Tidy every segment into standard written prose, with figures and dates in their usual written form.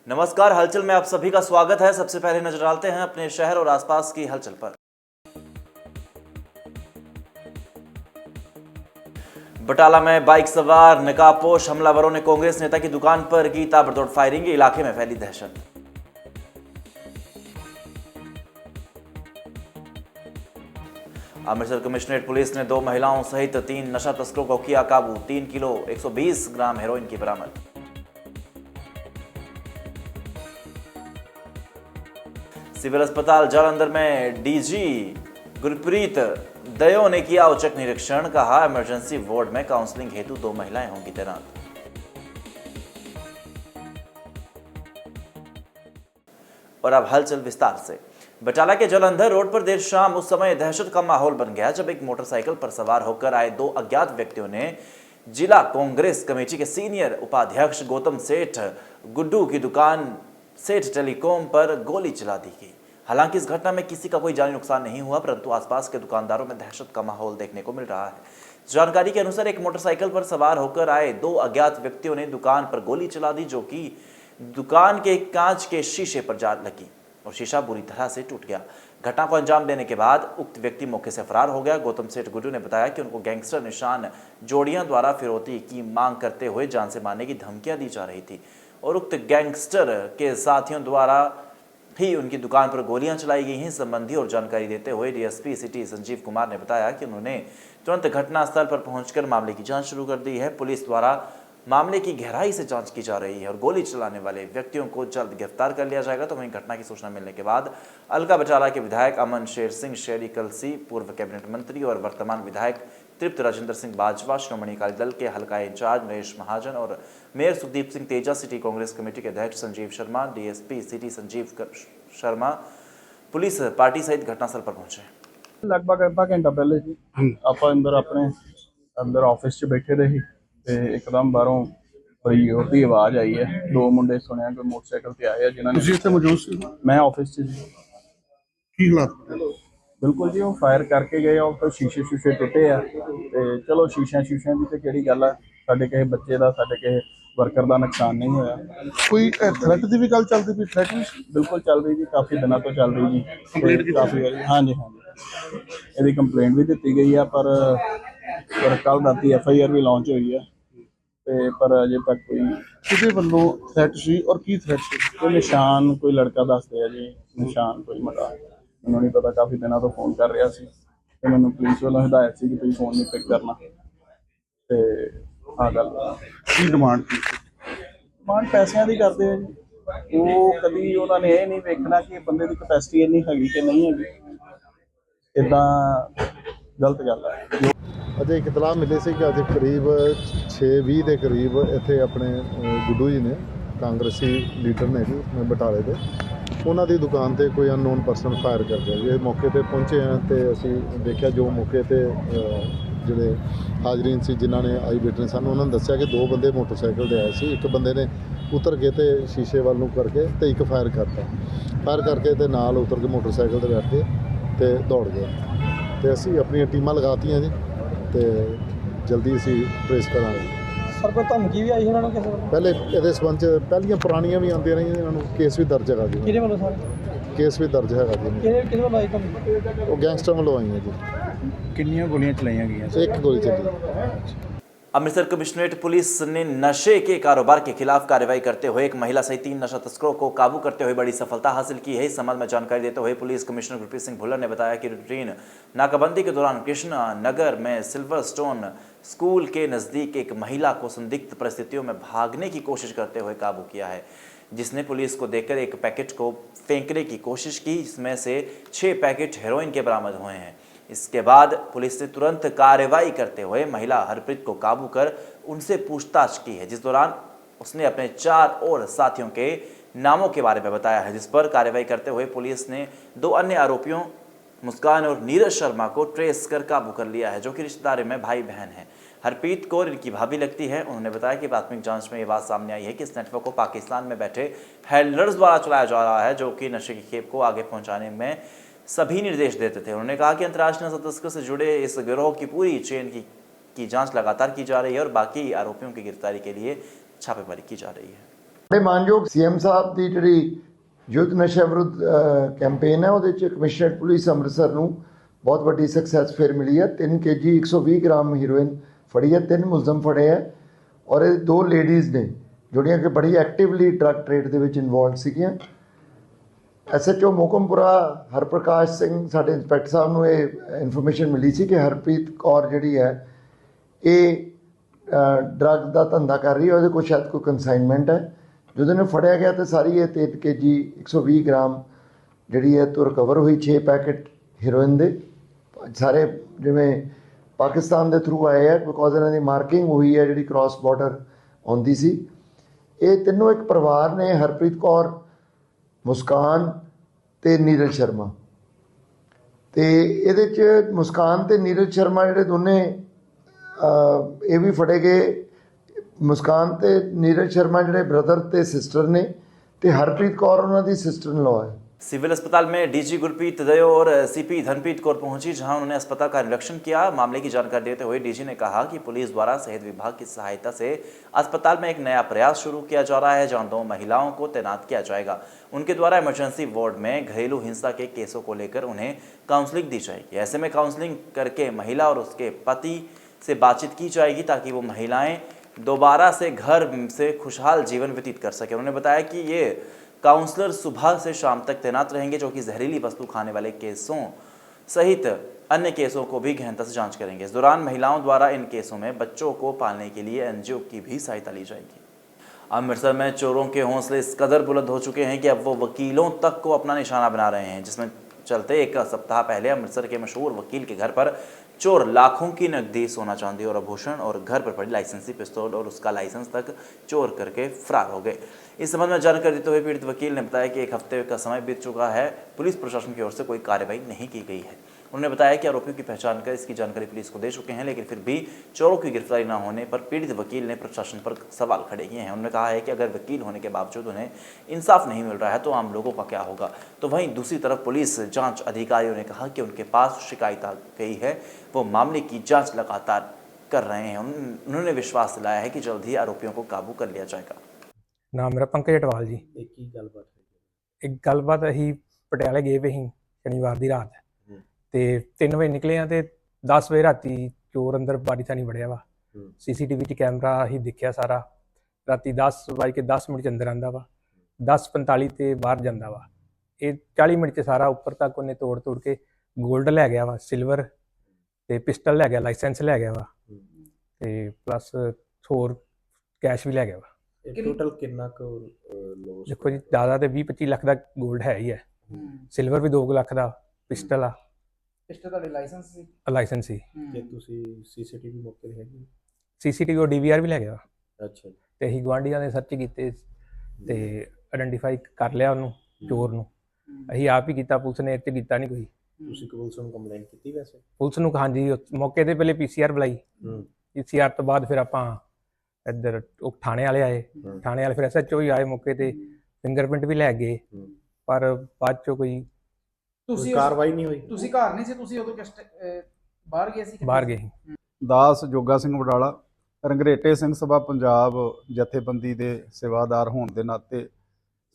नमस्कार, हलचल में आप सभी का स्वागत है। सबसे पहले नजर डालते हैं अपने शहर और आसपास की हलचल पर। बटाला में बाइक सवार नकाबपोश हमलावरों ने कांग्रेस नेता की दुकान पर की ताबड़तोड़ फायरिंग, इलाके में फैली दहशत। अमृतसर कमिश्नरेट पुलिस ने 2 महिलाओं सहित 3 नशा तस्करों को किया काबू, 3 किलो 120 ग्राम हेरोइन की बरामद। सिविल अस्पताल जालंधर में डीजी गुरप्रीत दयो ने किया औचक निरीक्षण, कहा इमरजेंसी वार्ड में काउंसलिंग हेतु 2 महिलाएं होंगी तैनात। और अब हलचल विस्तार से। बटाला के जालंधर रोड पर देर शाम उस समय दहशत का माहौल बन गया जब एक मोटरसाइकिल पर सवार होकर आए 2 अज्ञात व्यक्तियों ने जिला कांग्रेस कमेटी के सीनियर उपाध्यक्ष गौतम सेठ गुड्डू की दुकान सेठ टेलीकॉम पर गोली चला दी गई। हालांकि इस घटना में किसी का कोई जानी नुकसान नहीं हुआ, परंतु आसपास के दुकानदारों में दहशत का माहौल देखने को मिल रहा है। जानकारी के अनुसार एक मोटरसाइकिल पर सवार होकर आए 2 अज्ञात व्यक्तियों ने दुकान पर गोली चला दी, जो कि दुकान के कांच के शीशे पर जा लगी और शीशा बुरी तरह से टूट गया। घटना को अंजाम देने के बाद उक्त व्यक्ति मौके से फरार हो गया। गौतम सेठ गुड्डू ने बताया कि उनको गैंगस्टर निशान जोड़ियां द्वारा फिरौती की मांग करते हुए जान से मारने की धमकियां दी जा रही थी और उक्त गैंगस्टर के साथियों द्वारा ही उनकी दुकान पर गोलियां चलाई गई हैं। संबंधी और जानकारी देते हुए डीएसपी सिटी संजीव कुमार ने बताया कि उन्होंने तुरंत घटनास्थल पर पहुंचकर मामले की जांच शुरू कर दी है। पुलिस द्वारा मामले की गहराई से जांच की जा रही है और गोली चलाने वाले व्यक्तियों को जल्द गिरफ्तार कर लिया जाएगा। तो वहीं घटना की सूचना मिलने के बाद अलका बटाला के विधायक अमन शेर सिंह शेरी कलसी, पूर्व कैबिनेट मंत्री और वर्तमान विधायक तृप्त राजेंद्र सिंह बाजवा, श्रोमणी अकाली दल के हल्का इंचार्ज नरेश महाजन और mayor Sukhdeep Singh Teja, city Congress committee के अध्यक्ष Sanjeev Sharma, DSP city Sanjeev Sharma, police party सहित घटनास्थल पर पहुंचे। लगभग आधा घंटा पहले जी आप अंदर ऑफिस 'ਚ बैठे रहे ਤੇ ਇੱਕਦਮ ਬਾਹਰੋਂ ਬੜੀ ਜ਼ੋਰ ਦੀ ਆਵਾਜ਼ ਆਈ ਹੈ। 2 ਮੁੰਡੇ ਸੁਣਿਆ ਕੋਈ ਮੋਟਰਸਾਈਕਲ ਤੇ ਆਏ ਆ ਜਿਨ੍ਹਾਂ ਨੇ। ਤੁਸੀਂ ਇੱਥੇ ਮੌਜੂਦ ਸੀ? ਮੈਂ ਆਫਿਸ 'ਚ ਜੀ। ਕੀ ਹਾਲਾਤ? ਬਿਲਕੁਲ ਜੀ, ਉਹ ਫਾਇਰ ਕਰਕੇ ਗਏ ਆ, ਉੱਥੇ ਸ਼ੀਸ਼ੇ ਟੁੱਟੇ ਆ ਤੇ ਚਲੋ ਸ਼ੀਸ਼ਿਆਂ ਦੀ ਤੇ ਕਿਹੜੀ ਗੱਲ ਆ, ਸਾਡੇ ਕਿਸੇ ਬੱਚੇ ਦਾ ਸਾਡੇ ਕਿਸੇ ਵਰਕਰ ਦਾ ਨੁਕਸਾਨ ਨਹੀਂ ਹੋਇਆ। ਕੋਈ ਥ੍ਰੈਟ ਦੀ ਵੀ ਗੱਲ ਚੱਲਦੀ ਪਈ? ਥ੍ਰੈਟ ਵੀ ਬਿਲकुल ਚੱਲ ਰਹੀ ਜੀ, ਕਾਫੀ ਦਿਨਾਂ ਤੋਂ ਚੱਲ ਰਹੀ ਜੀ। ਕੰਪਲੇਂਟ ਕੀਤੀ? ਕਾਫੀ ਵਾਰੀ ਹਾਂਜੀ ਇਹਦੀ ਕੰਪਲੇਂਟ ਵੀ ਦਿੱਤੀ ਗਈ ਆ, ਪਰ ਕੱਲ ਰਾਤੀ FIR ਵੀ ਲਾਂਚ ਹੋਈ ਆ ਤੇ ਪਰ ਅਜੇ ਤੱਕ ਕੋਈ ਕਿਹਦੇ ਵੱਲੋਂ ਥ੍ਰੈਟ ਸੀ ਔਰ ਕੀ ਥ੍ਰੈਟ ਸੀ? ਕੋਈ ਨਿਸ਼ਾਨ ਕੋਈ ਲੜਕਾ ਦੱਸਦੇ ਆ ਜੀ, ਨਿਸ਼ਾਨ ਕੋਈ ਮੁੰਡਾ, ਮੈਨੂੰ ਨਹੀਂ ਪਤਾ। ਕਾਫੀ ਦਿਨਾਂ ਤੋਂ ਫੋਨ ਕਰ ਰਿਹਾ ਸੀ ਤੇ ਮੈਨੂੰ ਪੁਲਿਸ ਵੱਲੋਂ ਹਦਾਇਤ ਸੀ ਕਿ ਤੁਸੀਂ ਫੋਨ ਨਹੀਂ ਪਿਕ ਕਰਨਾ ਤੇ ਆਹ ਗੱਲ। ਕੀ ਡਿਮਾਂਡ ਕੀ? ਡਿਮਾਂਡ ਪੈਸਿਆਂ ਦੀ ਕਰਦੇ ਆ ਜੀ। ਉਹ ਕਦੀ ਉਹਨਾਂ ਨੇ ਇਹ ਨਹੀਂ ਵੇਖਣਾ ਕਿ ਬੰਦੇ ਦੀ ਕਪੈਸਿਟੀ ਇੰਨੀ ਹੈਗੀ ਕਿ ਨਹੀਂ ਹੈਗੀ। ਇੱਦਾਂ ਗਲਤ ਗੱਲ ਹੈ। ਅਜੇ ਇੱਕ ਇਤਲਾਹ ਮਿਲੀ ਸੀ ਕਿ ਅੱਜ ਕਰੀਬ 6:20 ਦੇ ਕਰੀਬ ਇੱਥੇ ਆਪਣੇ ਗੁੱਡੂ ਜੀ ਨੇ, ਕਾਂਗਰਸੀ ਲੀਡਰ ਨੇ ਜੀ ਬਟਾਲੇ ਦੇ, ਉਹਨਾਂ ਦੀ ਦੁਕਾਨ ਤੇ ਕੋਈ ਅਨਨੋਨ ਪਰਸਨ ਫਾਇਰ ਕਰ ਗਿਆ ਜੀ। ਇਹ ਮੌਕੇ ਤੇ ਪਹੁੰਚੇ ਹਾਂ ਤੇ ਅਸੀਂ ਦੇਖਿਆ ਜੋ ਮੌਕੇ ਤੇ ਜਿਹੜੇ ਹਾਜ਼ਰੀਨ ਸੀ ਜਿਨ੍ਹਾਂ ਨੇ ਆਈ ਵਿਟਨੈਸ ਸਨ, ਉਹਨਾਂ ਨੇ ਦੱਸਿਆ ਕਿ 2 ਬੰਦੇ ਮੋਟਰਸਾਈਕਲ ਤੇ ਆਏ ਸੀ। ਇੱਕ ਬੰਦੇ ਨੇ ਉਤਰ ਕੇ ਤੇ ਸ਼ੀਸ਼ੇ ਵੱਲ ਨੂੰ ਕਰਕੇ ਤੇ ਇੱਕ ਫਾਇਰ ਕਰਕੇ ਤੇ ਨਾਲ ਉਤਰ ਕੇ ਮੋਟਰਸਾਈਕਲ ਤੇ ਬੈਠ ਕੇ ਤੇ ਦੌੜ ਗਏ ਤੇ ਅਸੀਂ ਆਪਣੀਆਂ ਟੀਮਾਂ ਲਗਾਤੀਆਂ ਜੀ ਤੇ ਜਲਦੀ ਅਸੀਂ ਟ੍ਰੇਸ ਕਰਾਂਗੇ। ਸਰ ਕੋਈ ਧਮਕੀ ਵੀ ਆਈ ਇਹਨਾਂ ਨੂੰ ਕਿਸੇ ਵੱਲੋਂ? ਪਹਿਲੇ ਇਹਦੇ ਸੰਬੰਧ 'ਚ ਪਹਿਲੀਆਂ ਪੁਰਾਣੀਆਂ ਵੀ ਆਉਂਦੀਆਂ ਰਹੀਆਂ, ਇਹਨਾਂ ਨੂੰ ਕੇਸ ਵੀ ਦਰਜ ਹੈਗਾ ਜੀ। ਕਿਹਦੇ ਵੱਲੋਂ ਸਰ? ਕੇਸ ਵੀ ਦਰਜ ਹੈਗਾ ਜੀ। ਕਿਹਦੇ ਵੱਲੋਂ ਆਈ ਧਮਕੀ? ਉਹ ਗੈਂਗਸਟਰ ਵੱਲੋਂ ਆਈਆਂ ਜੀ। ਕਿੰਨੀਆਂ ਗੋਲੀਆਂ ਚਲਾਈਆਂ ਗਈਆਂ? ਇੱਕ ਗੋਲੀ ਚੱਲੀ। अमृतसर कमिश्नरेट पुलिस ने नशे के कारोबार के खिलाफ कार्रवाई करते हुए एक महिला सहित 3 नशा तस्करों को काबू करते हुए बड़ी सफलता हासिल की है। इस संबंध में जानकारी देते हुए पुलिस कमिश्नर गुरप्रीत सिंह भुल्लर ने बताया कि रूटीन नाकाबंदी के दौरान कृष्णा नगर में सिल्वर स्टोन स्कूल के नज़दीक एक महिला को संदिग्ध परिस्थितियों में भागने की कोशिश करते हुए काबू किया है, जिसने पुलिस को देखकर एक पैकेट को फेंकने की कोशिश की। इसमें से 6 पैकेट हेरोइन के बरामद हुए हैं। इसके बाद पुलिस ने तुरंत कार्रवाई करते हुए महिला हरप्रीत को काबू कर उनसे पूछताछ की है, जिस दौरान उसने अपने 4 और साथियों के नामों के बारे में बताया है, जिस पर कार्रवाई करते हुए पुलिस ने 2 अन्य आरोपियों मुस्कान और नीरज शर्मा को ट्रेस कर काबू कर लिया है, जो कि रिश्तेदारी में भाई बहन हैं। हरप्रीत कौर इनकी भाभी लगती है। उन्होंने बताया कि प्राथमिक जांच में ये बात सामने आई है कि इस नेटवर्क को पाकिस्तान में बैठे हैंडलर्स द्वारा चलाया जा रहा है, जो कि नशे की खेप को आगे पहुंचाने में सभी निर्देश देते थे। उन्होंने कहा कि अंतर्राष्ट्रीय नशा तस्कर से जुड़े इस गिरोह की पूरी चेन की जांच लगातार की जा रही है और बाकी आरोपियों की गिरफ्तारी के लिए छापेमारी की जा रही है। ਬੜੇ ਮਾਨਯੋਗ ਸੀਐਮ ਸਾਹਿਬ ਦੀ ਜਿਹੜੀ ਯੁੱਧ ਨਸ਼ਾ ਵਿਰੁੱਧ ਕੈਂਪੇਨ ਹੈ ਉਹਦੇ 'ਚ ਕਮਿਸ਼ਨਰੇਟ ਪੁਲਿਸ ਅੰਮ੍ਰਿਤਸਰ ਨੂੰ ਬਹੁਤ ਵੱਡੀ ਸਕਸੈਸ ਫਿਰ ਮਿਲੀ ਹੈ। 3 kg 120 ਗ੍ਰਾਮ ਹੀਰੋਇਨ ਫੜੀ ਹੈ, 3 ਮੁਲਜ਼ਮ ਫੜੇ ਹੈ ਔਰ ਇਹ 2 ਲੇਡੀਜ਼ ਨੇ ਜਿਹੜੀਆਂ ਕਿ ਬੜੀ ਐਕਟਿਵਲੀ ਡਰੱਗ ਟ੍ਰੇਡ ਦੇ ਵਿੱਚ ਇਨਵੋਲਵ ਸੀਗੀਆਂ। SHO ਮੋਕਮਪੁਰਾ ਹਰਪ੍ਰਕਾਸ਼ ਸਿੰਘ ਸਾਡੇ ਇੰਸਪੈਕਟਰ ਸਾਹਿਬ ਨੂੰ ਇਹ ਇਨਫੋਰਮੇਸ਼ਨ ਮਿਲੀ ਸੀ ਕਿ ਹਰਪ੍ਰੀਤ ਕੌਰ ਜਿਹੜੀ ਹੈ ਇਹ ਡਰੱਗ ਦਾ ਧੰਦਾ ਕਰ ਰਹੀ ਹੈ, ਉਹਦੇ ਕੋਲ ਸ਼ਾਇਦ ਕੋਈ ਕੰਸਾਈਨਮੈਂਟ ਹੈ। ਜਦੋਂ ਇਹਨੂੰ ਫੜਿਆ ਗਿਆ ਤਾਂ ਸਾਰੀ ਇਹ 3 kg 120 ਗ੍ਰਾਮ ਜਿਹੜੀ ਹੈ ਤੋਂ ਰਿਕਵਰ ਹੋਈ। 6 ਪੈਕੇਟ ਹੀਰੋਇਨ ਦੇ ਸਾਰੇ ਜਿਵੇਂ ਪਾਕਿਸਤਾਨ ਦੇ ਥਰੂ ਆਏ ਹੈ, ਬਿਕੋਜ਼ ਇਹਨਾਂ ਦੀ ਮਾਰਕਿੰਗ ਹੋਈ ਹੈ ਜਿਹੜੀ ਕ੍ਰਾਸ ਬਾਰਡਰ ਆਉਂਦੀ ਸੀ। ਇਹ ਤਿੰਨੋਂ ਇੱਕ ਪਰਿਵਾਰ ਨੇ, ਹਰਪ੍ਰੀਤ ਕੌਰ, ਮੁਸਕਾਨ ਤੇ ਨੀਰਜ ਸ਼ਰਮਾ। ਤੇ ਇਹਦੇ 'ਚ ਮੁਸਕਾਨ ਤੇ ਨੀਰਜ ਸ਼ਰਮਾ ਜਿਹੜੇ ਦੋਨੇ ਇਹ ਵੀ ਫੜੇ ਗਏ। ਮੁਸਕਾਨ ਤੇ ਨੀਰਜ ਸ਼ਰਮਾ ਜਿਹੜੇ ਬ੍ਰਦਰ ਤੇ ਸਿਸਟਰ ਨੇ, ਤੇ ਹਰਪ੍ਰੀਤ ਕੌਰ ਉਹਨਾਂ ਦੀ ਸਿਸटर इन लॉ है। सिविल अस्पताल में डीजी गुरप्रीत दयो और सीपी धनप्रीत कौर पहुंची, जहां उन्होंने अस्पताल का निरीक्षण किया। मामले की जानकारी देते हुए डीजी ने कहा कि पुलिस द्वारा सेहत विभाग की सहायता से अस्पताल में एक नया प्रयास शुरू किया जा रहा है, जहां 2 महिलाओं को तैनात किया जाएगा। उनके द्वारा इमरजेंसी वार्ड में घरेलू हिंसा के केसों को लेकर उन्हें काउंसलिंग दी जाएगी। ऐसे में काउंसलिंग करके महिला और उसके पति से बातचीत की जाएगी ताकि वो महिलाएं दोबारा से घर से खुशहाल जीवन व्यतीत कर सके। उन्होंने बताया कि ये काउंसलर सुबह से शाम तक तैनात रहेंगे, जो कि जहरीली वस्तु खाने वाले केसों सहित अन्य केसों को भी गहनता से जांच करेंगे। इस दौरान महिलाओं द्वारा इन केसों में बच्चों को पालने के लिए NGO की भी सहायता ली जाएगी। अमृतसर में चोरों के हौसले इस कदर बुलंद हो चुके हैं कि अब वो वकीलों तक को अपना निशाना बना रहे हैं, जिसमें चलते एक सप्ताह पहले अमृतसर के मशहूर वकील के घर पर चोर लाखों की नकदी, सोना चांदी और आभूषण और घर पर पड़ी लाइसेंसी पिस्तौल और उसका लाइसेंस तक चोर करके फरार हो गए। इस संबंध में जानकारी देते हुए पीड़ित वकील ने बताया कि 1 हफ्ते का समय बीत चुका है, पुलिस प्रशासन की ओर से कोई कार्रवाई नहीं की गई है। उन्होंने बताया कि आरोपियों की पहचान कर इसकी जानकारी पुलिस को दे चुके हैं, लेकिन फिर भी चोरों की गिरफ्तारी न होने पर पीड़ित वकील ने प्रशासन पर सवाल खड़े किए हैं। उन्होंने कहा है कि अगर वकील होने के बावजूद उन्हें इंसाफ नहीं मिल रहा है तो आम लोगों का क्या होगा। तो वहीं दूसरी तरफ पुलिस जांच अधिकारियों ने कहा कि उनके पास शिकायत आ गई है, वो मामले की जांच लगातार कर रहे हैं। उन्होंने विश्वास दिलाया है कि जल्द ही आरोपियों को काबू कर लिया जाएगा। नाम मेरा पंकज अटवाल जी। एक गलबात असीं पटियाले गए वे ही शनिवार की रात ਤੇ 3 ਵਜੇ ਨਿਕਲੇ ਆ ਤੇ 10 ਵਜੇ ਰਾਤੀ ਚੋਰ ਅੰਦਰ ਬਾਰੀ ਥਾਣੀ ਵੜਿਆ ਵਾ। CCTV 'ਚ ਕੈਮਰਾ ਅਸੀਂ ਦੇਖਿਆ ਸਾਰਾ। ਰਾਤੀ 10:10 ਮਿੰਟ 'ਚ ਅੰਦਰ ਆਂਦਾ ਵਾ, 10:45 ਤੇ ਬਾਹਰ ਜਾਂਦਾ ਵਾ। ਇਹ 40 ਮਿੰਟ 'ਚ ਸਾਰਾ ਉੱਪਰ ਤੱਕ ਉਹਨੇ ਤੋੜ ਕੇ ਗੋਲਡ ਲੈ ਗਿਆ ਵਾ, ਸਿਲਵਰ ਤੇ ਪਿਸਟਲ ਲੈ ਗਿਆ, ਲਾਇਸੈਂਸ ਲੈ ਗਿਆ ਵਾ ਤੇ ਪਲੱਸ ਹੋਰ ਕੈਸ਼ ਵੀ ਲੈ ਗਿਆ ਵਾ। ਟੋਟਲ ਕਿੰਨਾ ਕੁ ਲੋਸ? ਦੇਖੋ ਜੀ, ਜ਼ਿਆਦਾ ਤੇ 20-25 ਲੱਖ ਦਾ ਗੋਲਡ ਹੈ ਹੀ ਹੈ, ਸਿਲਵਰ ਵੀ 2 ਲੱਖ ਦਾ, ਪਿਸਟਲ ਆ, ਪਿਸਟਲ ਤੁਹਾਡੇ ਲਾਇਸੈਂਸ ਸੀ? ਲਾਇਸੈਂਸ ਸੀ। ਕਿ ਤੁਸੀਂ CCTV ਮੌਕੇ ਤੇ ਹੈਗੀ? CCTV ਉਹ DVR ਵੀ ਲੈ ਗਿਆ ਅੱਛਾ। ਤੇ ਅਸੀਂ ਗੁਆਂਢੀਆਂ ਦੇ ਸਰਚ ਕੀਤੇ ਤੇ ਆਇਡੈਂਟੀਫਾਈ ਕਰ ਲਿਆ ਉਹਨੂੰ, ਚੋਰ ਨੂੰ। ਅਸੀਂ ਆਪ ਹੀ ਕੀਤਾ, ਪੁਲਿਸ ਨੇ ਇੱਥੇ ਕੀਤਾ ਨਹੀਂ ਕੋਈ। ਤੁਸੀਂ ਪੁਲਿਸ ਨੂੰ ਕੰਪਲੇਂਟ ਕੀਤੀ ਵੈਸੇ? ਪੁਲਿਸ ਨੂੰ ਹਾਂਜੀ, ਮੌਕੇ ਤੇ ਪਹਿਲੇ PCR ਬੁਲਾਈ। PCR ਤੋਂ ਬਾਅਦ ਫਿਰ ਆਪਾਂ ਇੱਧਰ ਉਹ ਥਾਣੇ ਵਾਲੇ ਆਏ, ਥਾਣੇ ਵਾਲੇ ਫਿਰ SHO ਹੀ ਆਏ ਮੌਕੇ ਤੇ, ਫਿੰਗਰਪ੍ਰਿੰਟ ਵੀ ਲੈ ਗਏ, ਪਰ ਬਾਅਦ ਚੋਂ ਕੋਈ ਕਾਰਵਾਈ ਨਹੀਂ ਹੋਈ। ਤੁਸੀਂ ਘਰ ਨਹੀਂ ਸੀ, ਤੁਸੀਂ ਉਦੋਂ ਬਾਹਰ ਗਏ ਸੀ? ਬਾਹਰ ਗਏ। ਦਾਸ ਜੋਗਾ ਸਿੰਘ ਵਡਾਲਾ, ਰੰਗਰੇਟੇ ਸਿੰਘ ਸਭਾ ਪੰਜਾਬ ਜਥੇਬੰਦੀ ਦੇ ਸੇਵਾਦਾਰ ਹੋਣ ਦੇ ਨਾਤੇ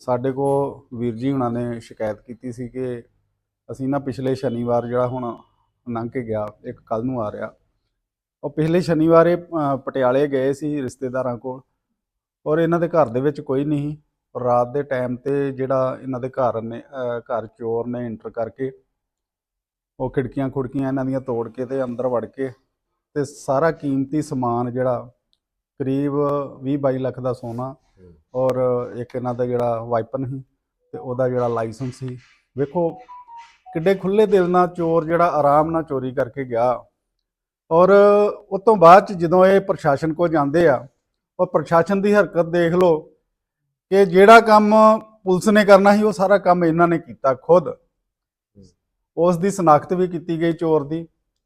ਸਾਡੇ ਕੋਲ ਵੀਰ ਜੀ ਹੁਣਾਂ ਨੇ ਸ਼ਿਕਾਇਤ ਕੀਤੀ ਸੀ ਕਿ ਅਸੀਂ ਨਾ ਪਿਛਲੇ ਸ਼ਨੀਵਾਰ ਜਿਹੜਾ ਹੁਣ ਲੰਘ ਕੇ ਗਿਆ, ਇੱਕ ਕੱਲ ਨੂੰ ਆ ਰਿਹਾ, ਉਹ ਪਿਛਲੇ ਸ਼ਨੀਵਾਰ ਇਹ ਪਟਿਆਲੇ ਗਏ ਸੀ ਰਿਸ਼ਤੇਦਾਰਾਂ ਕੋਲ, ਔਰ ਇਹਨਾਂ ਦੇ ਘਰ ਦੇ ਵਿੱਚ ਕੋਈ ਨਹੀਂ। ਰਾਤ ਦੇ ਟਾਈਮ ਤੇ ਜਿਹੜਾ ਇਹਨਾਂ ਦੇ ਘਰ ਚੋਰ ਨੇ ਇੰਟਰ ਕਰਕੇ ਉਹ ਖਿੜਕੀਆਂ ਇਹਨਾਂ ਦੀਆਂ ਤੋੜ ਕੇ ਤੇ ਅੰਦਰ ਵੜ ਕੇ ਤੇ ਸਾਰਾ ਕੀਮਤੀ ਸਮਾਨ ਜਿਹੜਾ ਕਰੀਬ 20-22 ਲੱਖ ਦਾ ਸੋਨਾ ਔਰ ਇੱਕ ਇਹਨਾਂ ਦਾ ਜਿਹੜਾ ਵਾਈਪਨ ਸੀ ਤੇ ਉਹਦਾ ਜਿਹੜਾ ਲਾਇਸੈਂਸ ਸੀ। ਵੇਖੋ ਕਿੱਡੇ ਖੁੱਲੇ ਦਿਲ ਨਾਲ ਚੋਰ ਜਿਹੜਾ ਆਰਾਮ ਨਾਲ ਚੋਰੀ ਕਰਕੇ ਗਿਆ। ਔਰ ਉਸ ਤੋਂ ਬਾਅਦ ਚ ਜਦੋਂ ਇਹ ਪ੍ਰਸ਼ਾਸਨ ਕੋਲ ਜਾਂਦੇ ਆ, ਉਹ ਪ੍ਰਸ਼ਾਸਨ ਦੀ ਹਰਕਤ ਦੇਖ ਲਓ ਕਿ ਜਿਹੜਾ ਕੰਮ ਪੁਲਿਸ ਨੇ ਕਰਨਾ ਸੀ ਉਹ ਸਾਰਾ ਕੰਮ ਇਹਨਾਂ ਨੇ ਕੀਤਾ ਖੁਦ। ਉਸ ਦੀ ਸ਼ਨਾਖਤ ਵੀ ਕੀਤੀ ਗਈ ਚੋਰ ਦੀ,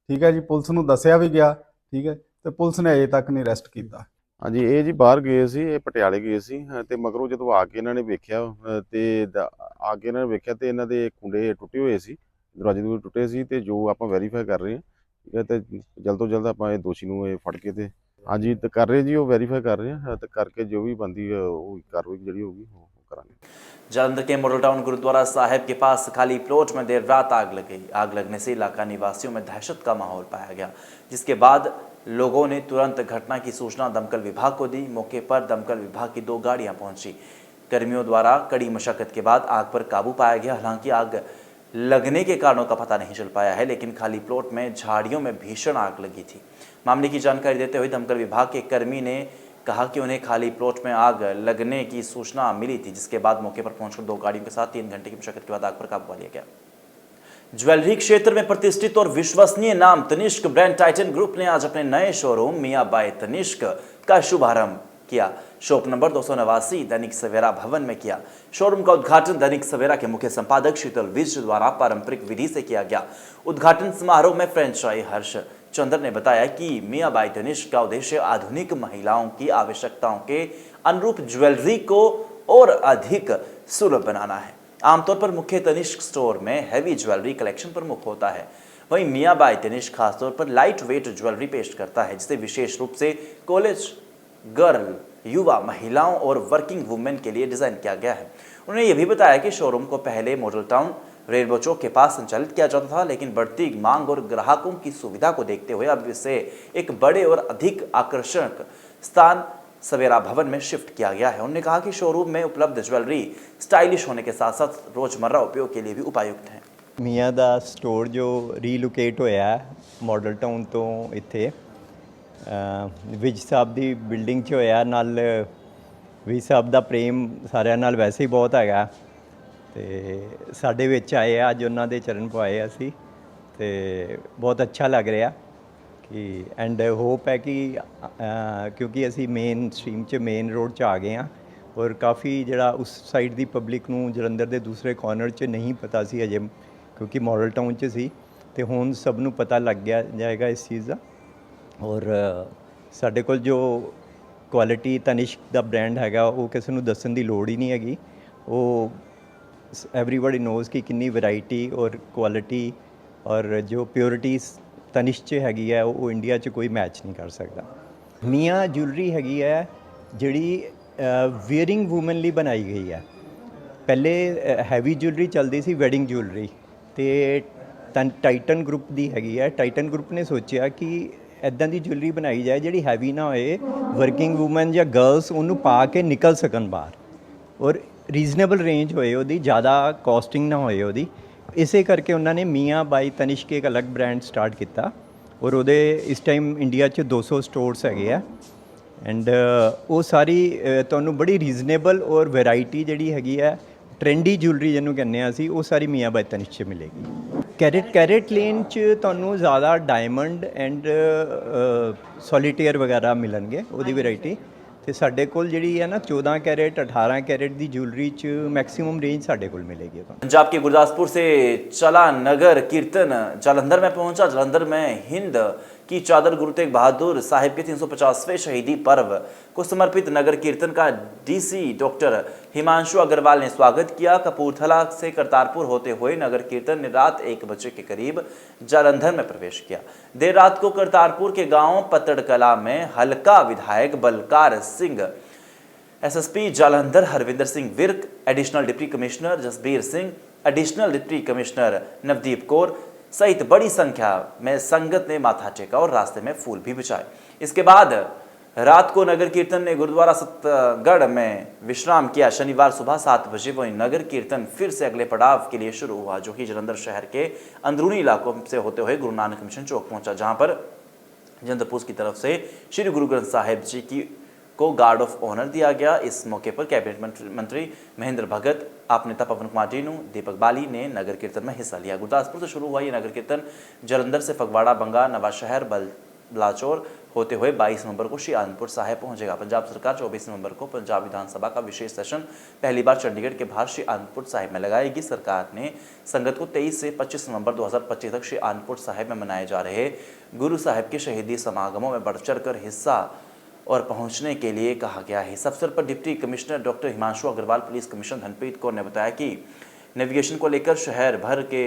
ਠੀਕ ਹੈ ਜੀ, ਪੁਲਿਸ ਨੂੰ ਦੱਸਿਆ ਵੀ ਗਿਆ, ਠੀਕ ਹੈ, ਤੇ ਪੁਲਿਸ ਨੇ ਅਜੇ ਤੱਕ ਨਹੀਂ ਅਰੈਸਟ ਕੀਤਾ। ਹਾਂਜੀ, ਇਹ ਜੀ ਬਾਹਰ ਗਏ ਸੀ, ਇਹ ਪਟਿਆਲੇ ਗਏ ਸੀ ਤੇ ਮਗਰੋਂ ਜਦੋਂ ਆ ਕੇ ਇਹਨਾਂ ਨੇ ਵੇਖਿਆ ਤੇ ਇਹਨਾਂ ਦੇ ਕੁੰਡੇ ਟੁੱਟੇ ਹੋਏ ਸੀ, ਦਰਵਾਜ਼ੇ ਦੇ ਟੁੱਟੇ ਸੀ, ਤੇ ਜੋ ਆਪਾਂ ਵੈਰੀਫਾਈ ਕਰ ਰਹੇ ਹਾਂ, ਠੀਕ ਹੈ, ਤੇ ਜਲਦ ਤੋਂ ਜਲਦ ਆਪਾਂ ਇਹ ਦੋਸ਼ੀ ਨੂੰ ਇਹ ਫੜ ਕੇ ਤੇ हाँ जी, तो कर रहे जी, वो वेरीफाई कर रहे हैं तो करके जो भी बनती है वो कार्रवाई जी होगी वो करांगे। जालंधर के मॉडल टाउन गुरुद्वारा साहिब के पास खाली प्लॉट में देर रात आग लग गई। आग लगने से इलाका निवासियों में दहशत का माहौल पाया गया, जिसके बाद लोगों ने तुरंत घटना की सूचना दमकल विभाग को दी। मौके पर दमकल विभाग की 2 गाड़ियां पहुंची। कर्मियों द्वारा कड़ी मशक्कत के बाद आग पर काबू पाया गया। हालांकि आग लगने के कारणों का पता नहीं चल पाया है, लेकिन खाली प्लॉट में झाड़ियों में भीषण आग लगी थी। मामले की जानकारी देते हुए दमकल विभाग के कर्मी ने कहा कि उन्हें खाली प्लॉट में आग लगने की सूचना मिली थी, जिसके बाद मौके पर पहुंचकर 2 गाड़ियों के साथ 3 घंटे की मशक्कत के बाद आग पर काबू पा लिया गया। ज्वेलरी क्षेत्र में प्रतिष्ठित और विश्वसनीय नाम तनिष्क ब्रांड टाइटन ग्रुप ने आज अपने नए शोरूम मियां बाई तनिष्क का शुभारंभ किया। शॉप नंबर 289 दैनिक सवेरा भवन में किया। शोरूम का उद्घाटन दैनिक सवेरा के मुख्य संपादक शीतल विज द्वारा पारंपरिक विधि से किया गया। उद्घाटन समारोह में फ्रेंचाइजी हर्ष चंद्र ने बताया कि मियां बाई तनिष्क का उद्देश्य आधुनिक महिलाओं की आवश्यकताओं के अनुरूप ज्वेलरी को और अधिक सुलभ बनाना है। आमतौर पर मुख्य तनिष्क स्टोर में हैवी ज्वेलरी कलेक्शन प्रमुख होता है, वहीं मियां बाई तनिष्क खासतौर पर लाइट वेट ज्वेलरी पेश करता है, जिसे विशेष रूप से कॉलेज गर्ल, युवा महिलाओं और वर्किंग वुमेन के लिए डिजाइन किया गया है। उन्होंने यह भी बताया कि शोरूम को पहले मॉडल टाउन रेलवे चौक के पास संचालित किया जाता था, लेकिन बढ़ती मांग और ग्राहकों की सुविधा को देखते हुए अब इसे एक बड़े और अधिक आकर्षक स्थान सवेरा भवन में शिफ्ट किया गया है। उन्होंने कहा कि शोरूम में उपलब्ध ज्वेलरी स्टाइलिश होने के साथ साथ रोजमर्रा उपयोग के लिए भी उपयुक्त है। मियां दा स्टोर जो रीलोकेट होया मॉडल टाउन तो इत्थे विज साहब ਦੀ ਬਿਲਡਿੰਗ 'ਚ ਹੋਇਆ। ਨਾਲ ਵਿਜ ਸਾਹਿਬ ਦਾ ਪ੍ਰੇਮ ਸਾਰਿਆਂ ਨਾਲ ਵੈਸੇ ਹੀ ਬਹੁਤ ਹੈਗਾ ਤੇ ਸਾਡੇ ਵਿੱਚ ਆਏ ਆ, ਅੱਜ ਉਹਨਾਂ ਦੇ ਚਰਨ ਪਵਾਏ ਅਸੀਂ ਤੇ ਬਹੁਤ ਅੱਛਾ ਲੱਗ ਰਿਹਾ ਕਿ ਐਂਡ ਹੋਪ ਹੈ ਕਿ ਕਿਉਂਕਿ ਅਸੀਂ ਮੇਨ ਸਟ੍ਰੀਮ 'ਚ ਮੇਨ ਰੋਡ 'ਚ ਆ ਗਏ ਆ ਔਰ ਕਾਫੀ ਜਿਹੜਾ ਉਸ ਸਾਈਡ ਦੀ ਪਬਲਿਕ ਨੂੰ ਜਲੰਧਰ ਦੇ ਦੂਸਰੇ ਕਾਰਨਰ 'ਚ ਨਹੀਂ ਪਤਾ ਸੀ ਅਜੇ, ਕਿਉਂਕਿ ਮਾਡਲ ਟਾਊਨ 'ਚ ਸੀ ਤੇ ਹੁਣ ਸਭ ਨੂੰ ਪਤਾ ਲੱਗ ਗਿਆ ਜਾਏਗਾ ਇਸ ਚੀਜ਼ ਦਾ। ਔਰ ਸਾਡੇ ਕੋਲ ਜੋ ਕੁਆਲਿਟੀ ਤਨਿਸ਼ਕ ਦਾ ਬ੍ਰਾਂਡ ਹੈਗਾ ਉਹ ਕਿਸੇ ਨੂੰ ਦੱਸਣ ਦੀ ਲੋੜ ਹੀ ਨਹੀਂ ਹੈਗੀ। ਉਹ ਐਵਰੀਬਾਡੀ ਨੋਜ਼ ਕਿ ਕਿੰਨੀ ਵੈਰਾਈਟੀ ਔਰ ਕੁਆਲਿਟੀ ਔਰ ਜੋ ਪਿਓਰਿਟੀ ਤਨਿਸ਼ਕ 'ਚ ਹੈਗੀ ਹੈ ਉਹ ਇੰਡੀਆ 'ਚ ਕੋਈ ਮੈਚ ਨਹੀਂ ਕਰ ਸਕਦਾ। ਮੀਆਂ ਜੁਐਲਰੀ ਹੈਗੀ ਹੈ ਜਿਹੜੀ ਵੇਅਰਿੰਗ ਵੂਮਨ ਲਈ ਬਣਾਈ ਗਈ ਹੈ। ਪਹਿਲੇ ਹੈਵੀ ਜੁਐਲਰੀ ਚੱਲਦੀ ਸੀ ਵੈਡਿੰਗ ਜੁਐਲਰੀ ਤੇ ਟਾਈਟਨ ਗਰੁੱਪ ਦੀ ਹੈਗੀ ਹੈ। ਟਾਈਟਨ ਗਰੁੱਪ ਨੇ ਸੋਚਿਆ ਕਿ ਇੱਦਾਂ ਦੀ ਜੁਐਲਰੀ ਬਣਾਈ ਜਾਏ ਜਿਹੜੀ ਹੈਵੀ ਨਾ ਹੋਏ, ਵਰਕਿੰਗ ਵੂਮਨ ਜਾਂ ਗਰਲਸ ਉਹਨੂੰ ਪਾ ਕੇ ਨਿਕਲ ਸਕਣ ਬਾਹਰ ਔਰ ਰੀਜ਼ਨੇਬਲ ਰੇਂਜ ਹੋਏ ਉਹਦੀ, ਜ਼ਿਆਦਾ ਕਾਸਟਿੰਗ ਨਾ ਹੋਏ ਉਹਦੀ। ਇਸੇ ਕਰਕੇ ਉਹਨਾਂ ਨੇ ਮੀਆਂ ਬਾਈ ਤਨਿਸ਼ਕ ਇੱਕ ਅਲੱਗ ਬ੍ਰਾਂਡ ਸਟਾਰਟ ਕੀਤਾ ਔਰ ਉਹਦੇ ਇਸ ਟਾਈਮ ਇੰਡੀਆ 'ਚ 200 ਸਟੋਰਸ ਹੈਗੇ ਆ ਐਂਡ ਉਹ ਸਾਰੀ ਤੁਹਾਨੂੰ ਬੜੀ ਰੀਜ਼ਨੇਬਲ ਔਰ ਵੈਰਾਈਟੀ ਜਿਹੜੀ ਹੈਗੀ ਹੈ ਟ੍ਰੈਂਡੀ ਜੁਐਲਰੀ ਜਿਹਨੂੰ ਕਹਿੰਦੇ ਆ ਅਸੀਂ, ਉਹ ਸਾਰੀ ਮੀਆਂ ਬਾਈ ਤਨਿਸ਼ਕ 'ਚ ਮਿਲੇਗੀ। कैरेट लेन च ਤੁਹਾਨੂੰ ज़्यादा डायमंड एंड सॉलिटेयर वगैरह मिलणगे ਉਹਦੀ वैरायटी ਤੇ ਸਾਡੇ ਕੋਲ ਜਿਹੜੀ ਹੈ ਨਾ 14 कैरेट 18 कैरेट ਦੀ ਜੁਐਲਰੀ 'ਚ मैक्सिमम रेंज ਸਾਡੇ ਕੋਲ मिलेगी। पंजाब के गुरदासपुर से चला नगर कीर्तन जालंधर में पहुंचा। जालंधर में हिंद की चादर गुरु तेग बहादुर साहिब के 350वें शहीदी पर्व को समर्पित नगर कीर्तन का डीसी डॉक्टर हिमांशु अग्रवाल ने स्वागत किया। कपूरथला से करतारपुर होते हुए नगर कीर्तन ने रात 1 बजे के करीब जालंधर में प्रवेश किया। देर रात को करतारपुर के गांव पतड़कला में हल्का विधायक Balkar Singh, SSP Jalandhar Harvinder Singh Virk, additional deputy commissioner Jasbir Singh, additional deputy commissioner Navdeep Kaur सहित बड़ी संख्या में संगत ने माथा टेका और रास्ते में फूल भी बिछाए। इसके बाद रात को नगर कीर्तन ने गुरुद्वारा सतगढ़ में विश्राम किया। शनिवार सुबह 7 बजे वही नगर कीर्तन फिर से अगले पड़ाव के लिए शुरू हुआ, जो कि जालंधर शहर के अंदरूनी इलाकों से होते हुए गुरु नानक मिशन चौक पहुंचा, जहां पर जनतपुर की तरफ से श्री गुरु ग्रंथ साहिब जी की को गार्ड ऑफ ऑनर दिया गया। इस मौके पर कैबिनेट मंत्री महेंद्र भगत, आप नेता पवन कुमार टीनू, दीपक बाली ने नगर कीर्तन में हिस्सा लिया। गुरदासपुर से शुरू हुआ ये नगर कीर्तन जालंधर से फगवाड़ा, बंगा, नवाशहर, बलाचौर होते हुए 22 नवंबर को श्री आनंदपुर साहिब पहुंचेगा। पंजाब सरकार 24 नवंबर को पंजाब विधानसभा का विशेष सेशन पहली बार चंडीगढ़ के बाहर श्री आनंदपुर साहिब में लगाएगी। सरकार ने संगत को 23 से 25 नवंबर 2025 तक श्री आनंदपुर साहिब में मनाए जा रहे गुरु साहिब के शहीदी समागमों में बढ़ चढ़ कर हिस्सा और पहुंचने के लिए कहा गया है। इस अवसर पर deputy commissioner doctor Himanshu Agarwal, police commissioner Dhanpreet Kaur ने बताया कि नेविगेशन को लेकर शहर भर के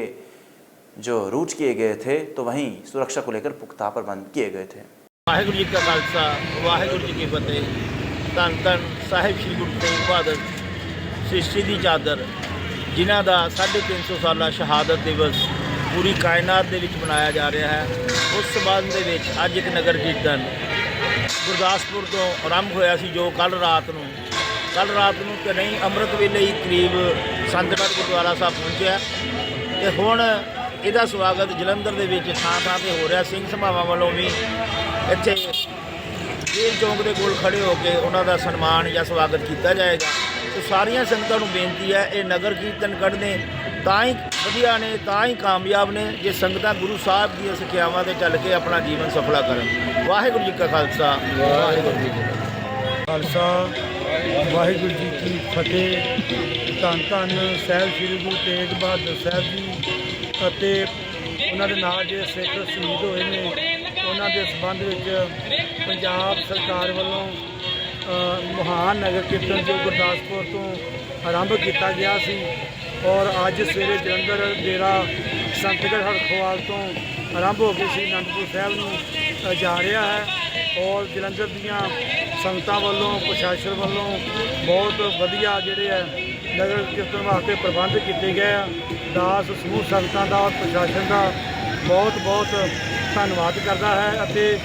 जो रूट किए गए थे, तो वहीं सुरक्षा को लेकर पुख्ता प्रबंध किए गए थे। ਵਾਹਿਗੁਰੂ ਜੀ ਕਾ ਖਾਲਸਾ ਵਾਹਿਗੁਰੂ ਜੀ ਕੀ ਫਤਿਹ। ਧੰਨ ਧੰਨ ਸਾਹਿਬ ਸ੍ਰੀ ਗੁਰੂ ਤੇਗ ਬਹਾਦਰ ਸ੍ਰਿਸ਼ਟੀ ਦੀ ਚਾਦਰ, ਜਿਨ੍ਹਾਂ ਦਾ 350 ਸਾਲਾ ਸ਼ਹਾਦਤ ਦਿਵਸ ਪੂਰੀ ਕਾਇਨਾਤ ਦੇ ਵਿੱਚ ਮਨਾਇਆ ਜਾ ਰਿਹਾ ਹੈ, ਉਸ ਸਬੰਧ ਦੇ ਵਿੱਚ ਅੱਜ ਇੱਕ ਨਗਰ ਕੀਰਤਨ ਗੁਰਦਾਸਪੁਰ ਤੋਂ ਆਰੰਭ ਹੋਇਆ ਸੀ, ਜੋ ਕੱਲ੍ਹ ਰਾਤ ਨੂੰ ਤੇ ਨਹੀਂ ਅੰਮ੍ਰਿਤ ਵੇਲੇ ਹੀ ਕਰੀਬ ਸੰਤਗੜ੍ਹ ਗੁਰਦੁਆਰਾ ਸਾਹਿਬ ਪਹੁੰਚਿਆ ਤੇ ਹੁਣ ਇਹਦਾ ਸਵਾਗਤ ਜਲੰਧਰ ਦੇ ਵਿੱਚ ਥਾਂ ਥਾਂ ਤੇ ਹੋ ਰਿਹਾ। ਸਿੰਘ ਸਭਾਵਾਂ ਵੱਲੋਂ ਵੀ ਇੱਥੇ ਜੇਲ੍ਹ ਚੌਂਕ ਦੇ ਕੋਲ ਖੜੇ ਹੋ ਕੇ ਉਹਨਾਂ ਦਾ ਸਨਮਾਨ ਜਾਂ ਸਵਾਗਤ ਕੀਤਾ ਜਾਏਗਾ। ਸੋ ਸਾਰੀਆਂ ਸੰਗਤਾਂ ਨੂੰ ਬੇਨਤੀ ਹੈ, ਇਹ ਨਗਰ ਕੀਰਤਨ ਕੱਢਣੇ ਤਾਂ ਹੀ ਵਧੀਆ ਨੇ, ਤਾਂ ਹੀ ਕਾਮਯਾਬ ਨੇ, ਜੇ ਸੰਗਤਾਂ ਗੁਰੂ ਸਾਹਿਬ ਦੀਆਂ ਸਿੱਖਿਆਵਾਂ 'ਤੇ ਚੱਲ ਕੇ ਆਪਣਾ ਜੀਵਨ ਸਫਲਾ ਕਰਨ। ਵਾਹਿਗੁਰੂ ਜੀ ਕਾ ਖਾਲਸਾ ਵਾਹਿਗੁਰੂ ਜੀ ਕੀ ਖਾਲਸਾ ਵਾਹਿਗੁਰੂ ਜੀ ਕੀ ਫਤਿਹ। ਧੰਨ ਧੰਨ ਸਾਹਿਬ ਸ੍ਰੀ ਗੁਰੂ ਤੇਗ ਬਹਾਦਰ ਸਾਹਿਬ ਜੀ ਅਤੇ ਉਹਨਾਂ ਦੇ ਨਾਲ ਜਿਹੜੇ ਸਿੱਖ ਸ਼ਹੀਦ ਹੋਏ ਨੇ, ਉਹਨਾਂ ਦੇ ਸੰਬੰਧ ਵਿੱਚ ਪੰਜਾਬ ਸਰਕਾਰ ਵੱਲੋਂ ਮਹਾਨ ਨਗਰ ਕੀਰਤਨ ਜੋ ਗੁਰਦਾਸਪੁਰ ਤੋਂ ਆਰੰਭ ਕੀਤਾ ਗਿਆ ਸੀ ਔਰ ਅੱਜ ਸਵੇਰੇ ਜਲੰਧਰ ਡੇਰਾ ਸੰਤਗੜ੍ਹ ਹਰਖਵਾਲ ਤੋਂ ਆਰੰਭ ਹੋ ਕੇ ਸ੍ਰੀ ਅਨੰਦਪੁਰ ਸਾਹਿਬ ਨੂੰ ਜਾ ਰਿਹਾ ਹੈ ਔਰ ਜਲੰਧਰ ਦੀਆਂ ਸੰਗਤਾਂ ਵੱਲੋਂ ਪ੍ਰਸ਼ਾਸਨ ਵੱਲੋਂ ਬਹੁਤ ਵਧੀਆ ਜਿਹੜੇ ਹੈ ਨਗਰ ਕੀਰਤਨ ਵਾਸਤੇ ਪ੍ਰਬੰਧ ਕੀਤੇ ਗਏ ਆ। ਦਾਸ ਸਮੂਹ ਸੰਗਤਾਂ ਦਾ ਔਰ ਪ੍ਰਸ਼ਾਸਨ ਦਾ ਬਹੁਤ ਬਹੁਤ ਧੰਨਵਾਦ ਕਰਦਾ ਹੈ ਅਤੇ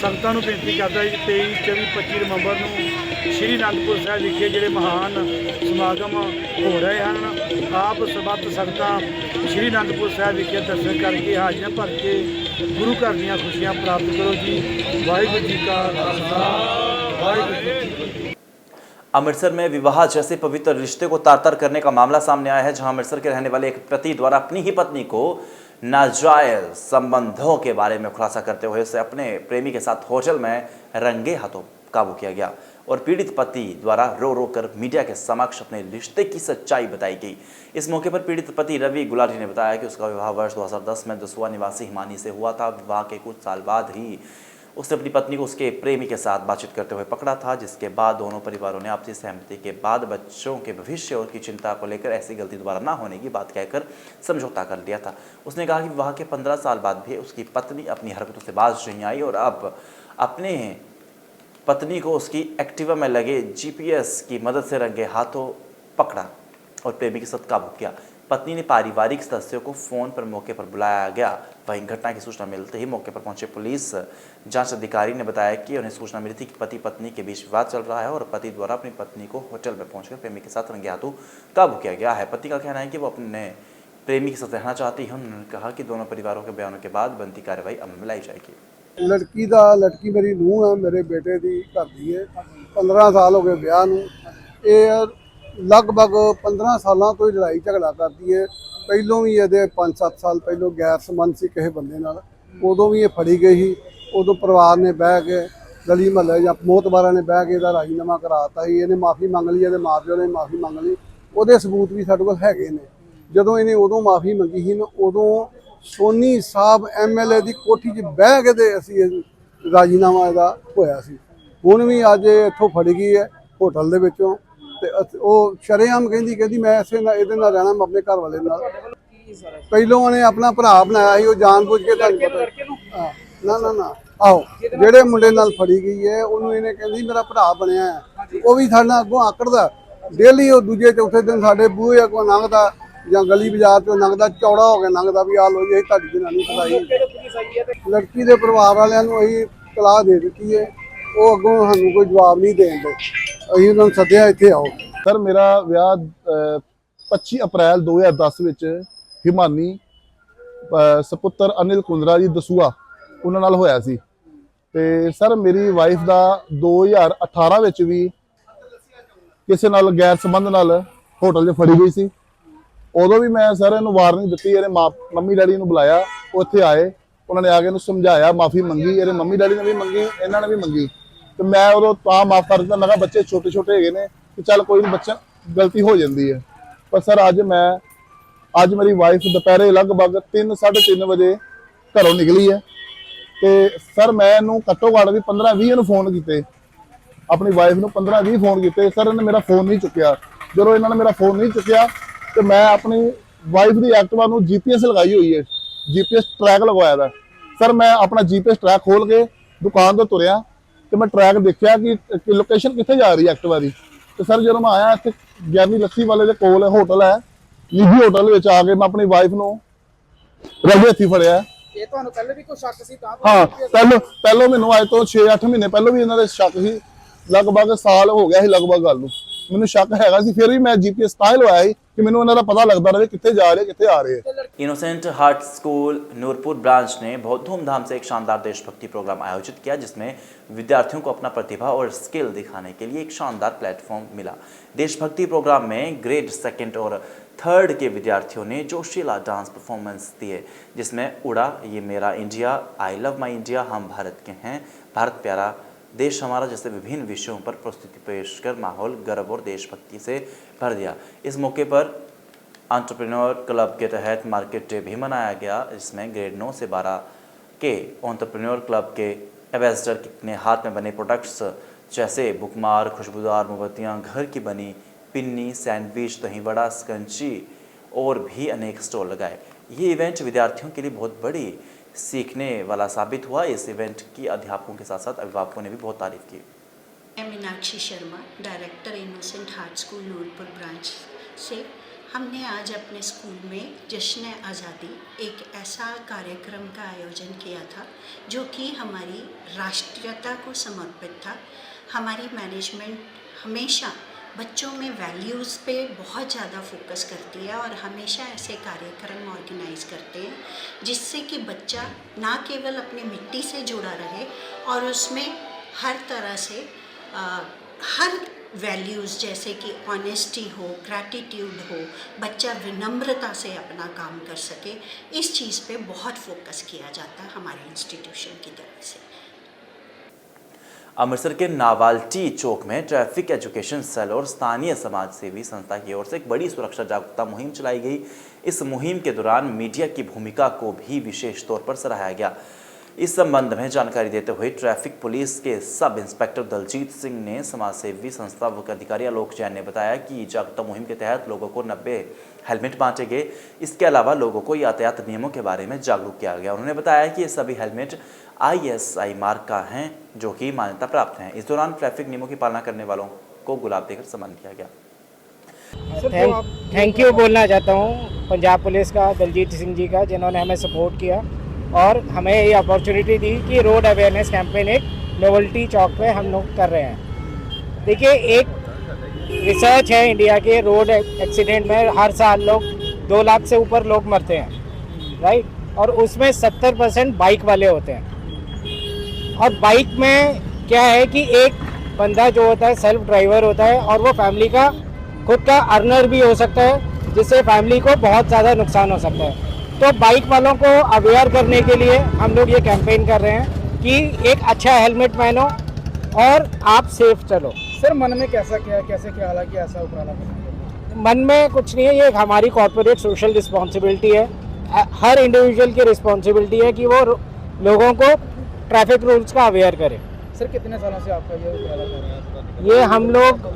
ਸੰਗਤਾਂ ਨੂੰ ਬੇਨਤੀ ਕਰਦਾ ਹੈ ਕਿ 23, 24, 25 ਨਵੰਬਰ ਨੂੰ ਸ਼੍ਰੀ ਅਨੰਦਪੁਰ ਸਾਹਿਬ ਵਿਖੇ ਜਿਹੜੇ ਮਹਾਨ ਸਮਾਗਮ ਹੋ ਰਹੇ ਹਨ, ਆਪ ਸਰਬੱਤ ਸੰਗਤਾਂ ਸ਼੍ਰੀ ਅਨੰਦਪੁਰ ਸਾਹਿਬ ਵਿਖੇ ਦਰਸ਼ਨ ਕਰਕੇ ਹਾਜ਼ਰੀਆਂ ਭਰ ਕੇ ਗੁਰੂ ਘਰ ਦੀਆਂ ਖੁਸ਼ੀਆਂ ਪ੍ਰਾप्त करो जी। वाहिगुरु जी का खालसा वाहिगुरु जी की फतेह। अमृतसर में विवाह जैसे पवित्र रिश्ते को तार-तार करने का मामला सामने आया है, जहां अमृतसर के रहने वाले एक पति द्वारा अपनी ही पत्नी को नाजायज संबंधों के बारे में खुलासा करते हुए उसे अपने प्रेमी के साथ होटल में रंगे हाथों काबू किया गया और पीड़ित पति द्वारा रो रो कर मीडिया के समक्ष अपने रिश्ते की सच्चाई बताई गई। इस मौके पर पीड़ित पति रवि गुलाटी ने बताया कि उसका विवाह वर्ष 2010 में दसुआ निवासी हिमानी से हुआ था। विवाह के कुछ साल बाद ही उसने अपनी पत्नी को उसके प्रेमी के साथ बातचीत करते हुए पकड़ा था, जिसके बाद दोनों परिवारों ने आपसी सहमति के बाद बच्चों के भविष्य और की चिंता को लेकर ऐसी गलती दोबारा ना होने की बात कहकर समझौता कर लिया था। उसने कहा कि विवाह के 15 साल बाद भी उसकी पत्नी अपनी हरकतों से बाज नहीं आई और अब अपने पत्नी को उसकी एक्टिवा में लगे GPS की मदद से रंगे हाथों पकड़ा और प्रेमी के साथ काबू किया। पत्नी ने पारिवारिक सदस्यों को फ़ोन पर मौके पर बुलाया गया। वहीं घटना की सूचना मिलते ही मौके पर पहुंचे पुलिस जांच अधिकारी ने बताया कि उन्हें सूचना मिली थी कि पति पत्नी के बीच विवाद चल रहा है और पति द्वारा अपनी पत्नी को होटल में पहुंचकर प्रेमी के साथ रंगे हाथों काबू किया गया है। पति का कहना है कि वो अपने प्रेमी के साथ रहना चाहती है। उन्होंने कहा कि दोनों परिवारों के बयानों के बाद बनती कार्रवाई अमल में लाई जाएगी। लड़की मेरी नूंह है, मेरे बेटे की घर दी है। 15 साल हो गए ब्याह नूं। ये लगभग 15 सालों तो ही लड़ाई झगड़ा करती है। पहलों भी ये 5-7 साल पहलों गैर संबंध से किसी बंदे नाल, उदों भी ये फड़ी गई ही। उदों परिवार ने बह के गली महल्ले या मोहतबारा ने बह के राजीनामा कराता ही। इन्हें माफ़ी मंग ली, ये माँ प्यो ने माफ़ी मंग ली, वो सबूत भी साडे कोल हैगे ने। जदों इन्हें उदों माफ़ी मंगी ही ना, उदों सोनी साहब MLA की कोठी 'च बह के ते असीं राजीनामा इहदा होया सी। हुण भी अज इत्थों फड़ी गई है होटल दे विचों ते ਉਹ ਸ਼ਰੇਆਮ ਕਹਿੰਦੀ ਮੈਂ ਇਸੇ ਨਾਲ ਇਹਦੇ ਨਾਲ ਰਹਿਣਾ, ਮੈਂ ਆਪਣੇ ਘਰ ਵਾਲੇ ਨਾਲ। ਪਹਿਲੋਂ ਉਹਨੇ ਆਪਣਾ ਭਰਾ ਬਣਾਇਆ ਸੀ, ਉਹ ਜਾਣਬੁੱਝ ਕੇ ਤੁਹਾਨੂੰ ਪਤਾ ਨਾ ਆਹੋ ਜਿਹੜੇ ਮੁੰਡੇ ਨਾਲ ਫੜੀ ਗਈ ਹੈ ਉਹਨੂੰ ਇਹਨੇ ਕਹਿੰਦੀ ਮੇਰਾ ਭਰਾ ਬਣਿਆ ਹੈ। ਉਹ ਵੀ ਸਾਡੇ ਨਾਲ ਅੱਗੋਂ ਆਕੜਦਾ ਡੇਲੀ। ਉਹ ਦੂਜੇ ਚੌਥੇ ਦਿਨ ਸਾਡੇ ਬੂਹੇ ਅੱਗੋਂ ਲੰਘਦਾ ਜਾਂ ਗਲੀ ਬਾਜ਼ਾਰ ਚੋਂ ਲੰਘਦਾ, ਚੌੜਾ ਹੋ ਕੇ ਲੰਘਦਾ ਵੀ ਆ ਲੋ ਜੀ ਤੁਹਾਡੀ ਜਨਾਨੀ ਫੜਾਈ। ਲੜਕੀ ਦੇ ਪਰਿਵਾਰ ਵਾਲਿਆਂ ਨੂੰ ਅਸੀਂ ਤਲਾਹ ਦੇ ਦਿੱਤੀ ਹੈ, ਉਹ ਅੱਗੋਂ ਸਾਨੂੰ ਕੋਈ ਜਵਾਬ ਨਹੀਂ ਦੇਣ ਦੇ। ਅਸੀਂ ਉਹਨਾਂ ਨੂੰ ਸੱਦਿਆ ਇੱਥੇ ਆਓ। ਸਰ ਮੇਰਾ ਵਿਆਹ 25 ਅਪ੍ਰੈਲ 2010 ਵਿੱਚ ਹਿਮਾਨੀ ਸਪੁੱਤਰ ਅਨਿਲ ਕੁੰਦਰਾ ਜੀ ਦਸੂਆ ਉਹਨਾਂ ਨਾਲ ਹੋਇਆ ਸੀ। ਤੇ ਸਰ ਮੇਰੀ ਵਾਈਫ ਦਾ 2018 ਵਿੱਚ ਵੀ ਕਿਸੇ ਨਾਲ ਗੈਰ ਸੰਬੰਧ ਨਾਲ ਹੋਟਲ 'ਚ ਫੜੀ ਗਈ ਸੀ। ਉਦੋਂ ਵੀ ਮੈਂ ਸਰ ਇਹਨੂੰ ਵਾਰਨਿੰਗ ਦਿੱਤੀ, ਇਹਨੇ ਮੰਮੀ ਡੈਡੀ ਨੂੰ ਬੁਲਾਇਆ, ਉਹ ਇੱਥੇ ਆਏ, ਉਹਨਾਂ ਨੇ ਆ ਕੇ ਇਹਨੂੰ ਸਮਝਾਇਆ, ਮਾਫੀ ਮੰਗੀ, ਇਹਦੇ ਮੰਮੀ ਡੈਡੀ ਨੇ ਵੀ ਮੰਗੀ, ਇਹਨਾਂ ਨੇ ਵੀ ਮੰਗੀ। ਤੇ ਮੈਂ ਉਦੋਂ ਤਾਂ ਮਾਫ ਕਰ ਦਿੱਤਾ। ਮੈਂ ਕਿਹਾ ਬੱਚੇ ਛੋਟੇ ਛੋਟੇ ਹੈਗੇ ਨੇ ਕਿ ਚੱਲ ਕੋਈ ਨਹੀਂ, ਬੱਚਾ ਗਲਤੀ ਹੋ ਜਾਂਦੀ ਹੈ। ਪਰ ਸਰ ਅੱਜ ਮੇਰੀ ਵਾਈਫ ਦੁਪਹਿਰੇ ਲਗਭਗ 3-3:30 ਵਜੇ ਘਰੋਂ ਨਿਕਲੀ ਹੈ ਤੇ ਸਰ ਮੈਂ ਇਹਨੂੰ ਘੱਟੋ ਘੱਟ ਵੀ 15-20 ਨੂੰ ਫੋਨ ਕੀਤੇ, ਆਪਣੀ ਵਾਈਫ ਨੂੰ 15-20 ਫੋਨ ਕੀਤੇ। ਸਰ ਇਹਨੇ ਮੇਰਾ ਫੋਨ ਨਹੀਂ ਚੁੱਕਿਆ। ਜਦੋਂ ਇਹਨਾਂ ਨੇ ਮੇਰਾ ਫੋਨ ਨਹੀਂ ਚੁੱਕਿਆ ਤੇ ਮੈਂ ਆਪਣੀ ਵਾਈਫ ਦੀ ਐਕਟਿਵਾ ਨੂੰ GPS ਲਗਾਈ ਹੋਈ ਹੈ, GPS ਟਰੈਕ ਲਗਵਾਇਆ ਦਾ। ਸਰ ਮੈਂ ਆਪਣਾ GPS ਟਰੈਕ ਖੋਲ ਕੇ ਦੁਕਾਨ ਤੋਂ ਤੁਰਿਆ ਤੇ ਮੈਂ ਟਰੈਕ ਦੇਖਿਆ ਕਿ ਲੋਕੇਸ਼ਨ ਕਿੱਥੇ ਜਾ ਰਹੀ ਹੈ ਐਕਟਿਵਾ ਦੀ। ਤੇ ਸਰ ਜਦੋਂ ਮੈਂ ਆਇਆ ਇੱਥੇ ਗਿਆਨੀ ਲੱਸੀ ਵਾਲੇ ਦੇ ਕੋਲ ਹੋਟਲ ਹੈ, ਨਿੱਜੀ ਹੋਟਲ ਵਿੱਚ ਆ ਕੇ ਮੈਂ ਆਪਣੀ ਵਾਈਫ ਨੂੰ ਰਗੇ ਹੱਥੀਂ ਫੜਿਆ। ਇਹ ਤੁਹਾਨੂੰ ਪਹਿਲੇ ਵੀ ਕੋਈ ਸ਼ੱਕ ਸੀ ਤਾਂ ਹਾਂ, ਪਹਿਲੋਂ ਮੈਨੂੰ ਅੱਜ ਤੋਂ 6-8 ਮਹੀਨੇ ਪਹਿਲਾਂ ਵੀ ਇਹਨਾਂ ਦੇ ਸ਼ੱਕ ਸੀ, ਲਗਭਗ ਸਾਲ ਹੋ ਗਿਆ ਸੀ ਲਗਭਗ ਗੱਲ ਨੂੰ। ਮੈਨੂੰ ਸ਼ੱਕ ਹੈਗਾ ਸੀ, ਫਿਰ ਵੀ ਮੈਂ GPS ਤਾਂ ਹੀ ਲਵਾਇਆ ਸੀ ਕਿ ਮੈਨੂੰ ਇਹਨਾਂ ਦਾ ਪਤਾ ਲੱਗਦਾ ਰਹੇ कितने जा रहे कितने आ रहे हैं। Innocent heart school Noorpur branch ने बहुत धूमधाम से एक शानदार देशभक्ति प्रोग्राम आयोजित किया, जिसमें विद्यार्थियों को अपना प्रतिभा और स्किल दिखाने के लिए एक शानदार प्लेटफॉर्म मिला। देशभक्ति प्रोग्राम में ग्रेड 2 और 3 के विद्यार्थियों ने जोशीला डांस परफॉर्मेंस दिए, जिसमें उड़ा ये मेरा India, I love my India, हम भारत के हैं, भारत प्यारा देश हमारा जैसे विभिन्न विषयों पर प्रस्तुति पेश कर माहौल गर्व और देशभक्ति से भर दिया। इस मौके पर एंटरप्रेन्योर क्लब के तहत मार्केट डे भी मनाया गया, जिसमें ग्रेड 9 से 12 के एंटरप्रेन्योर क्लब के एम्बेसडर ने हाथ में बने प्रोडक्ट्स जैसे बुकमार, खुशबूदार मोमबत्तियाँ, घर की बनी पिन्नी, सैंडविच, दही वड़ा, स्कंची और भी अनेक स्टॉल लगाए। ये इवेंट विद्यार्थियों के लिए बहुत बड़ी सीखने वाला साबित हुआ। इस इवेंट की अध्यापकों के साथ साथ अभिभावकों ने भी बहुत तारीफ की। मैं Meenakshi Sharma, director innocent heart school Noorpur branch से। हमने आज अपने स्कूल में जश्न आज़ादी एक ऐसा कार्यक्रम का आयोजन किया था जो कि हमारी राष्ट्रीयता को समर्पित था। हमारी मैनेजमेंट हमेशा बच्चों में वैल्यूज़ पे बहुत ज़्यादा फोकस करती है और हमेशा ऐसे कार्यक्रम ऑर्गेनाइज करते हैं जिससे कि बच्चा ना केवल अपनी मिट्टी से जुड़ा रहे और उसमें हर तरह से हर वैल्यूज़ जैसे कि ऑनेस्टी हो, ग्रैटिट्यूड हो, बच्चा विनम्रता से अपना काम कर सके, इस चीज़ पे बहुत फोकस किया जाता है हमारे इंस्टीट्यूशन की तरफ से। अमृतसर के नावाल्टी चौक में ट्रैफिक एजुकेशन सेल और स्थानीय समाज सेवी संस्था की ओर से एक बड़ी सुरक्षा जागरूकता मुहिम चलाई गई। इस मुहिम के दौरान मीडिया की भूमिका को भी विशेष तौर पर सराहा गया। इस संबंध में जानकारी देते हुए ट्रैफिक पुलिस के सब इंस्पेक्टर दलजीत सिंह ने समाज सेवी संस्था के अधिकारी आलोक जैन ने बताया कि जागरूकता मुहिम के तहत लोगों को 90 हेलमेट बांटे गए। इसके अलावा लोगों को यातायात नियमों के बारे में जागरूक किया गया। उन्होंने बताया कि ये सभी हेलमेट ISI मार्क का हैं, जो कि मान्यता प्राप्त हैं। इस दौरान ट्रैफिक नियमों की पालना करने वालों को गुलाब देकर सम्मान किया गया। थैंक यू बोलना चाहता हूँ पंजाब पुलिस का, दलजीत सिंह जी का, जिन्होंने हमें सपोर्ट किया और हमें ये अपॉर्चुनिटी दी कि रोड अवेयरनेस कैंपेन एक नोवेल्टी चौक पे हम लोग कर रहे हैं। देखिए, एक रिसर्च है इंडिया के, रोड एक्सीडेंट में हर साल लोग 2 लाख से ऊपर लोग मरते हैं, राइट, और उसमें 70% बाइक वाले होते हैं। और बाइक में क्या है कि एक बंदा जो होता है सेल्फ ड्राइवर होता है और वो फैमिली का खुद का अर्नर भी हो सकता है, जिससे फैमिली को बहुत ज़्यादा नुकसान हो सकता है। तो बाइक वालों को अवेयर करने के लिए हम लोग ये कैंपेन कर रहे हैं कि एक अच्छा हेलमेट पहनो और आप सेफ चलो। सर, मन में कैसे क्या हालांकि ऐसा उपराला बना? मन में कुछ नहीं है, ये हमारी कॉर्पोरेट सोशल रिस्पॉन्सिबिलिटी है। हर इंडिविजुअल की रिस्पॉन्सिबिलिटी है कि वो लोगों को ट्रैफिक रूल्स का अवेयर करे। सर, कितने सालों से आपका ये उपराला कर रहे हैं? ये हम लोग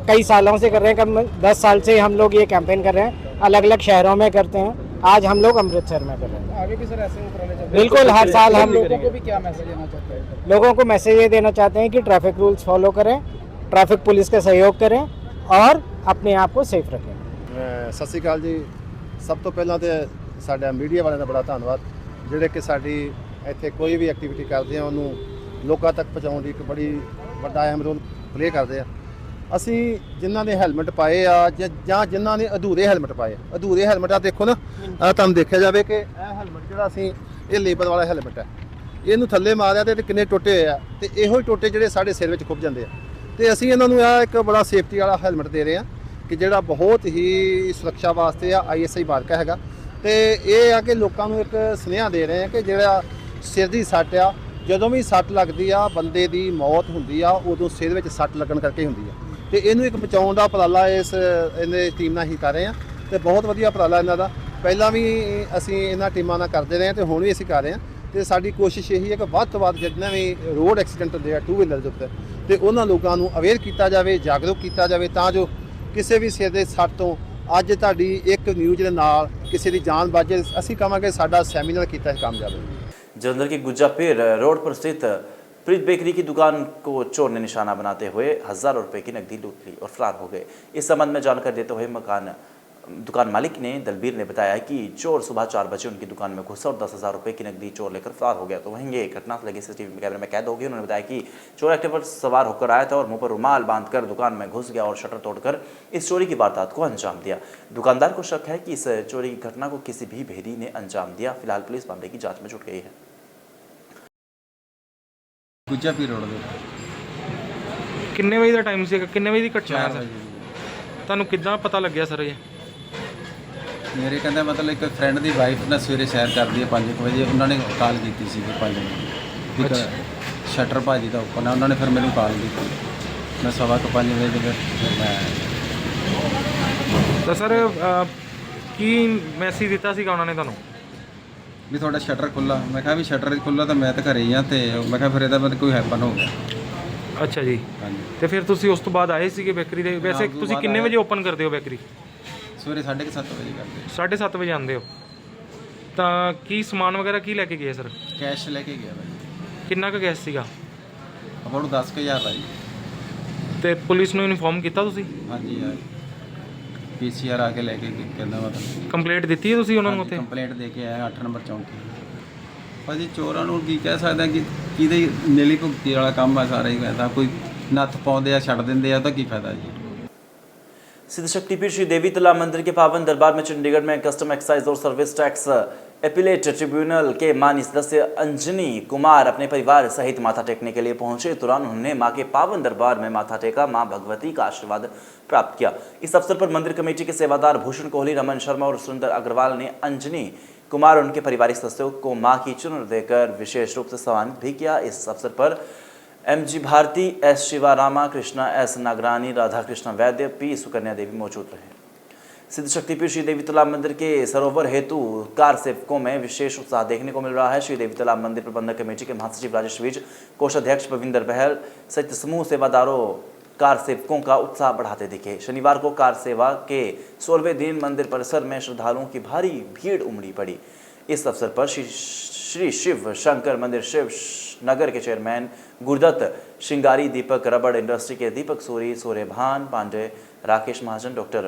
कई सालों से कर रहे हैं, कम 10 साल से हम लोग ये कैंपेन कर रहे हैं, अलग अलग शहरों में करते हैं। आज हम लोग अमृतसर में कर रहे हैं। आगे भी सर ऐसे उपराले चल? बिल्कुल, हर साल हम लोगों को भी क्या मैसेज देना चाहते हैं? लोगों को मैसेज ये देना चाहते हैं कि ट्रैफिक रूल्स फॉलो करें, ट्रैफिक पुलिस का सहयोग करें और अपने आप को सेफ रखें। ਸਤਿ ਸ਼੍ਰੀ ਅਕਾਲ ਜੀ। ਸਭ ਤੋਂ ਪਹਿਲਾਂ ਤੇ ਸਾਡਾ ਮੀਡੀਆ ਵਾਲਿਆਂ ਦਾ ਬੜਾ ਧੰਨਵਾਦ, ਜਿਹੜੇ ਕਿ ਸਾਡੀ ਇੱਥੇ ਕੋਈ ਵੀ ਐਕਟੀਵਿਟੀ ਕਰਦੇ ਆ ਉਹਨੂੰ ਲੋਕਾਂ ਤੱਕ ਪਹੁੰਚਾਉਣ ਦੀ ਇੱਕ ਬੜੀ ਵੱਡਾ ਅਹਿਮ ਰੋਲ ਪਲੇ ਕਰਦੇ ਆ। ਅਸੀਂ ਜਿਨ੍ਹਾਂ ਨੇ ਹੈਲਮਟ ਪਾਏ ਆ ਜਾਂ ਜਿਨ੍ਹਾਂ ਨੇ ਅਧੂਰੇ ਹੈਲਮਟ ਪਾਏ, ਅਧੂਰੇ ਹੈਲਮਟ ਆ ਦੇਖੋ ਨਾ, ਤੁਹਾਨੂੰ ਦੇਖਿਆ ਜਾਵੇ ਕਿ ਇਹ ਹੈਲਮਟ ਜਿਹੜਾ ਅਸੀਂ ਇਹ ਲੇਬਲ ਵਾਲਾ ਹੈਲਮਟ ਹੈ, ਇਹਨੂੰ ਥੱਲੇ ਮਾਰਿਆ ਤੇ ਕਿੰਨੇ ਟੋਟੇ ਹੋਏ ਆ, ਤੇ ਇਹੋ ਹੀ ਟੋਟੇ ਜਿਹੜੇ ਸਾਡੇ ਸਿਰ ਵਿੱਚ ਖੁੱਭ ਜਾਂਦੇ ਆ। ਤੇ ਅਸੀਂ ਇਹਨਾਂ ਨੂੰ ਆ ਇੱਕ ਬੜਾ ਸੇਫਟੀ ਵਾਲਾ ਹੈਲਮਟ ਦੇ ਰਹੇ ਆ ਕਿ ਜਿਹੜਾ ਬਹੁਤ ਹੀ ਸੁਰੱਖਿਆ ਵਾਸਤੇ ਆ, ISI ਮਾਰਕਾ ਹੈਗਾ। ਤੇ ਇਹ ਆ ਕਿ ਲੋਕਾਂ ਨੂੰ ਇੱਕ ਸੁਨੇਹਾ ਦੇ ਰਹੇ ਆ ਕਿ ਜਿਹੜਾ ਸਿਰ ਦੀ ਸੱਟ ਆ, ਜਦੋਂ ਵੀ ਸੱਟ ਲੱਗਦੀ ਆ ਬੰਦੇ ਦੀ ਮੌਤ ਹੁੰਦੀ ਆ, ਉਦੋਂ ਸਿਰ ਵਿੱਚ ਸੱਟ ਲੱਗਣ ਕਰਕੇ ਹੁੰਦੀ ਆ। ਤੇ ਇਹਨੂੰ ਇੱਕ ਬਚਾਉਣ ਦਾ ਉਪਰਾਲਾ ਇਹਨੇ ਟੀਮ ਨਾਲ ਹੀ ਕਰ ਰਹੇ ਆ ਤੇ ਬਹੁਤ ਵਧੀਆ ਉਪਰਾਲਾ ਇਹਨਾਂ ਦਾ। ਪਹਿਲਾਂ ਵੀ ਅਸੀਂ ਇਹਨਾਂ ਟੀਮਾਂ ਨਾਲ ਕਰਦੇ ਰਹੇ ਤੇ ਹੁਣ ਵੀ ਅਸੀਂ ਕਰ ਰਹੇ ਹਾਂ। ਤੇ ਸਾਡੀ ਕੋਸ਼ਿਸ਼ ਇਹੀ ਹੈ ਕਿ ਵੱਧ ਤੋਂ ਵੱਧ ਜਿੰਨੇ ਵੀ ਰੋਡ ਐਕਸੀਡੈਂਟ ਹੁੰਦੇ ਆ 2 ਵੀਲਰ ਦੇ ਉੱਤੇ, ਤੇ ਉਹਨਾਂ ਲੋਕਾਂ ਨੂੰ ਅਵੇਅਰ ਕੀਤਾ ਜਾਵੇ, ਜਾਗਰੂਕ ਕੀਤਾ ਜਾਵੇ, ਤਾਂ ਜੋ ਕਿਸੇ ਵੀ ਸਿਰ ਦੇ ਸੱਟ ਤੋਂ ਅੱਜ ਤੁਹਾਡੀ ਇੱਕ ਨਿਊਜ਼ ਦੇ ਨਾਲ ਕਿਸੇ ਦੀ ਜਾਨ ਬਚ ਜਾਏ। ਅਸੀਂ ਕਹਾਂਗੇ ਸਾਡਾ ਸੈਮੀਨਾਰ ਕੀਤਾ ਹੈ ਕਾਮਯਾਬ। जलंधर के गुज्जापीर रोड पर स्थित प्रीत बेकरी की दुकान को चोर ने निशाना बनाते हुए हज़ारों रुपए की नकदी लूट ली और फरार हो गए। इस संबंध में जानकारी देते हुए दुकान मालिक ने दलबीर ने बताया कि चोर सुबह 4 बजे उनकी दुकान में घुसा और 10,000 रुपए की नकदी चोर लेकर फरार हो गया। तो वहीं ये घटना लगे CCTV कैमरे में कैद हो गई। उन्होंने बताया कि चोर एक्टिवा पर सवार होकर आया था और मुंह पर रुमाल बांधकर दुकान में घुस गया और शटर तोड़कर इस चोरी की वारदात को अंजाम दिया। दुकानदार को शक है कि इस चोरी की घटना को किसी भी भेदी ने अंजाम दिया। फिलहाल पुलिस मामले की जाँच में जुट गई है। ਕਿੰਨੇ ਵਜੇ ਦਾ ਟਾਈਮ ਸੀਗਾ? ਕਿੰਨੇ ਵਜੇ ਦੀ ਘਟਨਾ ਹੈ ਸਰ? ਤੁਹਾਨੂੰ ਕਿੱਦਾਂ ਪਤਾ ਲੱਗਿਆ ਸਰ ਇਹ? ਮੇਰੇ ਕਹਿੰਦਾ ਮਤਲਬ ਇੱਕ ਫਰੈਂਡ ਦੀ ਵਾਈਫ ਨਾ ਸਵੇਰੇ ਸੈਰ ਕਰਦੀ ਹੈ 5 ਵਜੇ, ਉਹਨਾਂ ਨੇ ਕਾਲ ਕੀਤੀ ਸੀ 5 ਵਜੇ ਠੀਕ ਸ਼ਟਰ ਭਾਜੀ ਦਾ ਓਪਨ ਹੈ, ਉਹਨਾਂ ਨੇ ਫਿਰ ਮੈਨੂੰ ਕਾਲ ਕੀਤੀ। ਮੈਂ 5:15 ਵਜੇ ਦੇ ਫਿਰ ਮੈਂ ਤਾਂ ਸਰ ਕੀ ਮੈਸੇਜ ਦਿੱਤਾ ਸੀਗਾ ਉਹਨਾਂ ਨੇ ਤੁਹਾਨੂੰ? ਵੀ ਤੁਹਾਡਾ ਸ਼ਟਰ ਖੁੱਲ੍ਹਾ। ਮੈਂ ਕਿਹਾ ਵੀ ਸ਼ਟਰ ਖੁੱਲ੍ਹਾ ਤਾਂ ਮੈਂ ਤਾਂ ਘਰੇ ਹੀ ਹਾਂ, ਤੇ ਮੈਂ ਕਿਹਾ ਫਿਰ ਇਹਦਾ ਮਤਲਬ ਕੋਈ ਹੈਪਨ ਹੋ ਗਿਆ। ਅੱਛਾ ਜੀ। ਹਾਂਜੀ। ਤੇ ਫਿਰ ਤੁਸੀਂ ਉਸ ਤੋਂ ਬਾਅਦ ਆਏ ਸੀਗੇ ਬੇਕਰੀ ਦੇ? ਵੈਸੇ ਤੁਸੀਂ ਕਿੰਨੇ ਵਜੇ ਓਪਨ ਕਰਦੇ ਹੋ ਬੇਕਰੀ? ਸਵੇਰੇ 7:30 ਵਜੇ ਕਰਦੇ। 7:30 ਵਜੇ ਆਉਂਦੇ ਹੋ? ਤਾਂ ਕੀ ਸਮਾਨ ਵਗੈਰਾ ਕੀ ਲੈ ਕੇ ਗਏ ਸਰ? ਕੈਸ਼ ਲੈ ਕੇ ਗਿਆ ਭਾਈ। ਕਿੰਨਾ ਕੁ ਗੈਸ ਸੀਗਾ? ਆਪਾਂ ਨੂੰ 10,000 ਦਾ ਜੀ। ਤੇ ਪੁਲਿਸ ਨੂੰ ਇਨਫੋਰਮ ਕੀਤਾ ਤੁਸੀਂ? ਹਾਂਜੀ ਯਾਰ PCR ਆ ਕੇ ਲੈ ਕੇ ਕਹਿੰਦਾ ਮਤਲਬ ਕੰਪਲੇਂਟ ਦਿੱਤੀ ਹੈ ਤੁਸੀਂ ਉਹਨਾਂ ਨੂੰ ਉੱਥੇ? ਕੰਪਲੇਂਟ ਦੇ ਕੇ ਆਇਆ 8 ਨੰਬਰ ਚੌਂਕੀ। ਭਾਜੀ ਚੋਰਾਂ ਨੂੰ ਕੀ ਕਹਿ ਸਕਦਾ ਕਿ ਕਿਹਦੇ ਨੀਲੀ ਭੁਗਤੀ ਵਾਲਾ ਕੰਮ ਆ ਸਾਰਾ ਹੀ। ਕਹਿੰਦਾ ਕੋਈ ਨੱਥ ਪਾਉਂਦੇ ਆ ਛੱਡ ਦਿੰਦੇ ਆ ਤਾਂ ਕੀ ਫਾਇਦਾ ਜੀ। सिद्ध शक्तिपीठ श्री देवी तलाब मंदिर के पावन दरबार में चंडीगढ़ में कस्टम एक्साइज और सर्विस टैक्स एपीलेट ट्रिब्यूनल के माननीय सदस्य अंजनी कुमार अपने परिवार सहित माथा टेकने के लिए पहुंचे। इस दौरान उन्होंने मां के पावन दरबार में माथा टेका, मां भगवती का आशीर्वाद प्राप्त किया। इस अवसर पर मंदिर कमेटी के सेवादार भूषण कोहली, रमन शर्मा और सुंदर अग्रवाल ने अंजनी कुमार और उनके पारिवारिक सदस्यों को मां की चुनर देकर विशेष रूप से सम्मानित भी किया। इस अवसर पर MG Bharti, S शिवारामा, Krishna S नागरानी, राधा कृष्ण वैद्य, P सुकन्या देवी मौजूद रहे। सिद्ध शक्तिपीठ श्री देवी तालाब मंदिर के सरोवर हेतु कार सेवकों में विशेष उत्साह देखने को मिल रहा है। श्री देवी तालाब मंदिर प्रबंधक कमेटी के महासचिव राजेश विज, कोषाध्यक्ष पविंदर बहल सहित समूह सेवादारों कार सेवकों का उत्साह बढ़ाते दिखे। शनिवार को कार सेवा के 16वें दिन मंदिर परिसर में श्रद्धालुओं की भारी भीड़ उमड़ी पड़ी। इस अवसर पर श्री शिव शंकर मंदिर शिव नगर के चेयरमैन गुरदत्त श्रृंगारी, दीपक रबड़ इंडस्ट्री के दीपक सूरी, सूर्यभान पांडे, राकेश महाजन, डॉक्टर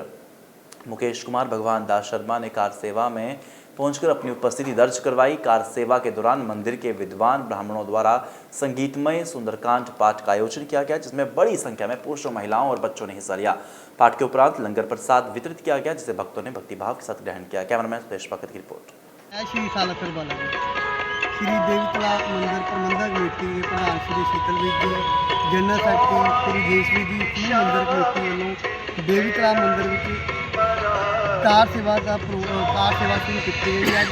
मुकेश कुमार, भगवान दास शर्मा ने कार सेवा में पहुंचकर अपनी उपस्थिति दर्ज करवाई। कार सेवा के दौरान मंदिर के विद्वान ब्राह्मणों द्वारा संगीतमय सुंदरकांड पाठ का आयोजन किया गया, जिसमें बड़ी संख्या में पुरुषों, महिलाओं और बच्चों ने हिस्सा लिया। पाठ के उपरांत लंगर प्रसाद वितरित किया गया, जिसे भक्तों ने भक्तिभाव के साथ ग्रहण किया। कैमरामैन सुरेश भगत की रिपोर्ट। श्री सालकर बाला श्री देवी तालाब मंदिर प्रबंधक कमेटी के प्रधान श्री शीतल विज जी, जनरल सैकटरी श्री जयश्री जी, श्री मंदिर कमेटी वालों देवी तालाब मंदिर में कार सेवा शुरू की गई है।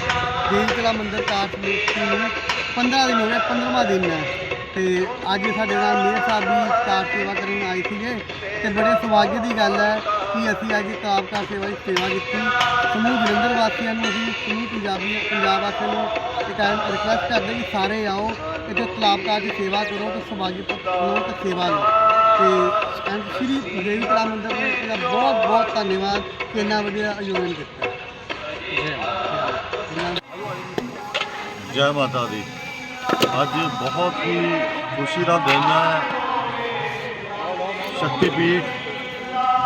देवी तालाब मंदिर कार कमेटी में 15 दिन हो गए, 15वां दिन है। तो अज साढ़े नाल मेयर साहब भी कार सेवा करने आए थे, तो बड़े सौभाग्य की गल है कि असी अज कार सेवा की सेवा की। समूह जलंधर वासियों को अभी समूह पंजाब वासियों एक रिक्वेस्ट करते कि सारे आओ इतने तालाब कार की सेवा करो, तो सौभाग्य लो तो सेवा लो। तो श्री देवी तालाब मंदिर का बहुत बहुत धन्यवाद कि इन्ना वधिया आयोजन किया। जय माता दी। ਅੱਜ ਬਹੁਤ ਹੀ ਖੁਸ਼ੀ ਦਾ ਦਿਨ ਹੈ। ਸ਼ਕਤੀਪੀਠ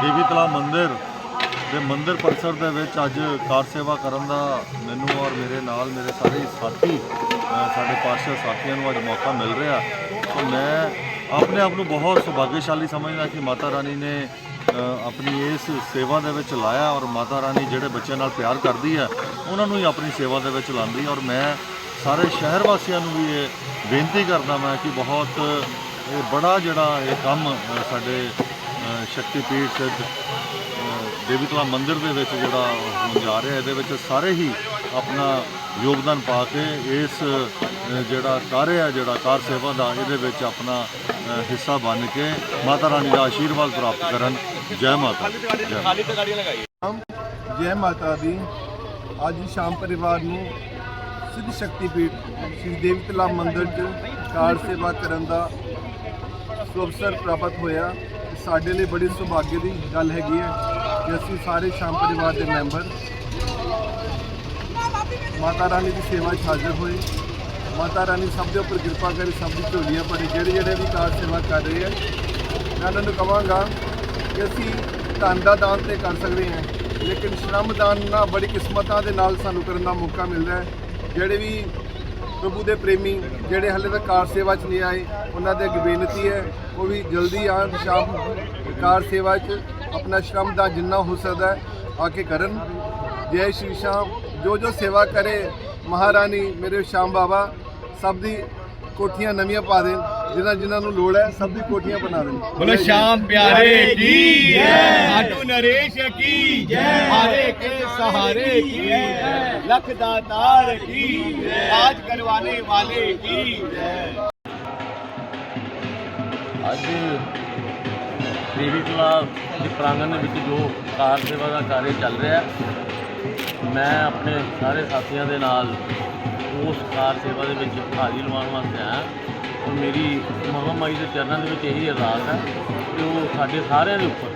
ਦੇਵੀ ਤਲਾਬ ਮੰਦਿਰ ਦੇ ਮੰਦਿਰ ਪਰਿਸਰ ਦੇ ਵਿੱਚ ਅੱਜ ਕਾਰ ਸੇਵਾ ਕਰਨ ਦਾ ਮੈਨੂੰ ਔਰ ਮੇਰੇ ਨਾਲ ਮੇਰੇ ਸਾਰੇ ਸਾਥੀ ਸਾਡੇ ਪਾਰਸ਼ਦ ਸਾਥੀਆਂ ਨੂੰ ਅੱਜ ਮੌਕਾ ਮਿਲ ਰਿਹਾ। तो मैं अपने आप ਨੂੰ ਬਹੁਤ ਸੁਭਾਗਿਆਸ਼ਾਲੀ ਸਮਝਦਾ ਕਿ ਮਾਤਾ ਰਾਣੀ ਨੇ ਆਪਣੀ ਇਸ ਸੇਵਾ ਦੇ ਵਿੱਚ ਲਾਇਆ ਔਰ ਮਾਤਾ ਰਾਣੀ ਜਿਹੜੇ ਬੱਚਿਆਂ ਨਾਲ ਪਿਆਰ ਕਰਦੀ ਹੈ ਉਹਨਾਂ ਨੂੰ ਹੀ ਆਪਣੀ ਸੇਵਾ ਦੇ ਵਿੱਚ ਲਾਉਂਦੀ। ਔਰ ਮੈਂ ਸਾਰੇ ਸ਼ਹਿਰ ਵਾਸੀਆਂ ਨੂੰ ਵੀ ਇਹ ਬੇਨਤੀ ਕਰਦਾ ਮੈਂ ਕਿ ਬਹੁਤ ਬੜਾ ਜਿਹੜਾ ਇਹ ਕੰਮ ਸਾਡੇ ਸ਼ਕਤੀਪੀਠ ਦੇਵੀ ਤਾਲਾਬ ਮੰਦਿਰ ਦੇ ਵਿੱਚ ਜਿਹੜਾ ਹੋਣ ਜਾ ਰਿਹਾ, ਇਹਦੇ ਵਿੱਚ ਸਾਰੇ ਹੀ ਆਪਣਾ ਯੋਗਦਾਨ ਪਾ ਕੇ ਇਸ ਜਿਹੜਾ ਕਾਰਜ ਹੈ ਜਿਹੜਾ ਕਾਰ ਸੇਵਾ ਦਾ ਇਹਦੇ ਵਿੱਚ ਆਪਣਾ ਹਿੱਸਾ ਬਣ ਕੇ ਮਾਤਾ ਰਾਣੀ ਦਾ ਆਸ਼ੀਰਵਾਦ ਪ੍ਰਾਪਤ ਕਰਨ। ਜੈ ਮਾਤਾ ਜੈ ਮਾਤਾ ਦੀ। ਅੱਜ ਸ਼ਾਮ ਪਰਿਵਾਰ ਨੂੰ ਸਿੱਧ ਸ਼ਕਤੀਪੀਠ ਸ਼੍ਰੀ ਦੇਵੀ ਤਾਲਾਬ ਮੰਦਿਰ 'ਚ ਕਾਰ ਸੇਵਾ ਕਰਨ ਦਾ ਅਵਸਰ ਪ੍ਰਾਪਤ ਹੋਇਆ। ਸਾਡੇ ਲਈ ਬੜੀ ਸੁਭਾਗੇ ਦੀ ਗੱਲ ਹੈਗੀ ਹੈ ਕਿ ਅਸੀਂ ਸਾਰੇ ਸ਼ਾਮ ਪਰਿਵਾਰ ਦੇ ਮੈਂਬਰ ਮਾਤਾ ਰਾਣੀ ਦੀ ਸੇਵਾ 'ਚ ਹਾਜ਼ਰ ਹੋਏ। ਮਾਤਾ ਰਾਣੀ ਸਭ ਦੇ ਉੱਪਰ ਕਿਰਪਾ ਕਰੇ, ਸਭ ਦੀ ਝੋਲੀਆਂ ਭਰੇ। ਜਿਹੜੇ ਵੀ ਕਾਰ ਸੇਵਾ ਕਰ ਰਹੇ ਹੈ, ਮੈਂ ਉਹਨਾਂ ਨੂੰ ਕਹਾਂਗਾ ਕਿ ਅਸੀਂ ਧਨ ਦਾ ਦਾਨ ਤੇ ਕਰ ਸਕਦੇ ਹਾਂ, ਲੇਕਿਨ ਸ਼ਰਮ ਦਾਨ ਨਾ ਬੜੀ ਕਿਸਮਤਾਂ ਦੇ ਨਾਲ ਸਾਨੂੰ ਕਰਨ ਦਾ ਮੌਕਾ ਮਿਲਦਾ ਹੈ। ਜਿਹੜੇ ਵੀ ਪ੍ਰਭੂ ਦੇ ਪ੍ਰੇਮੀ ਜਿਹੜੇ ਹਾਲੇ ਤੱਕ ਕਾਰ ਸੇਵਾ 'ਚ ਨਹੀਂ ਆਏ, ਉਹਨਾਂ ਦੇ ਅੱਗੇ ਬੇਨਤੀ ਹੈ ਉਹ ਵੀ ਜਲਦੀ ਆਉਣ, ਸ਼ਾਮ ਕਾਰ ਸੇਵਾ 'ਚ ਆਪਣਾ ਸ਼ਰਮ ਦਾ ਜਿੰਨਾ ਹੋ ਸਕਦਾ ਹੈ ਆ ਕੇ ਕਰਨ। ਜੈ ਸ਼੍ਰੀ ਸ਼ਾਮ। ਜੋ ਸੇਵਾ ਕਰੇ ਮਹਾਰਾਣੀ ਮੇਰੇ ਸ਼ਾਮ ਬਾਬਾ ਸਭ ਦੀ ਕੋਠੀਆਂ ਨਵੀਆਂ ਪਾ ਦੇਣ, ਜਿਨ੍ਹਾਂ ਨੂੰ ਲੋੜ ਹੈ ਸਭ ਦੀ ਕੋਠੀਆਂ ਬਣਾ ਦੇਣ। बोलो श्याम प्यारे की जय, साधु नरेश की जय, हारे के सहारे की जय, लख दातार की जय, आज करवाने वाले की जय। ਅੱਜ ਦੇਵੀ ਕਲਾ ਦੇ ਪ੍ਰਾਂਗਣ ਦੇ ਵਿੱਚ ਜੋ ਕਾਰ ਸੇਵਾ ਦਾ ਕਾਰਜ ਚੱਲ ਰਿਹਾ, ਮੈਂ ਆਪਣੇ ਸਾਰੇ ਸਾਥੀਆਂ ਦੇ ਨਾਲ ਉਸ ਕਾਰ ਸੇਵਾ ਦੇ ਵਿੱਚ ਹਾਜ਼ਰੀ ਲਵਾਉਣ ਵਾਸਤੇ ਆਇਆ। ਔਰ ਮੇਰੀ ਮਹਾਮਾਈ ਦੇ ਚਰਨਾਂ ਦੇ ਵਿੱਚ ਇਹੀ ਅਰਦਾਸ ਹੈ ਕਿ ਉਹ ਸਾਡੇ ਸਾਰਿਆਂ ਦੇ ਉੱਪਰ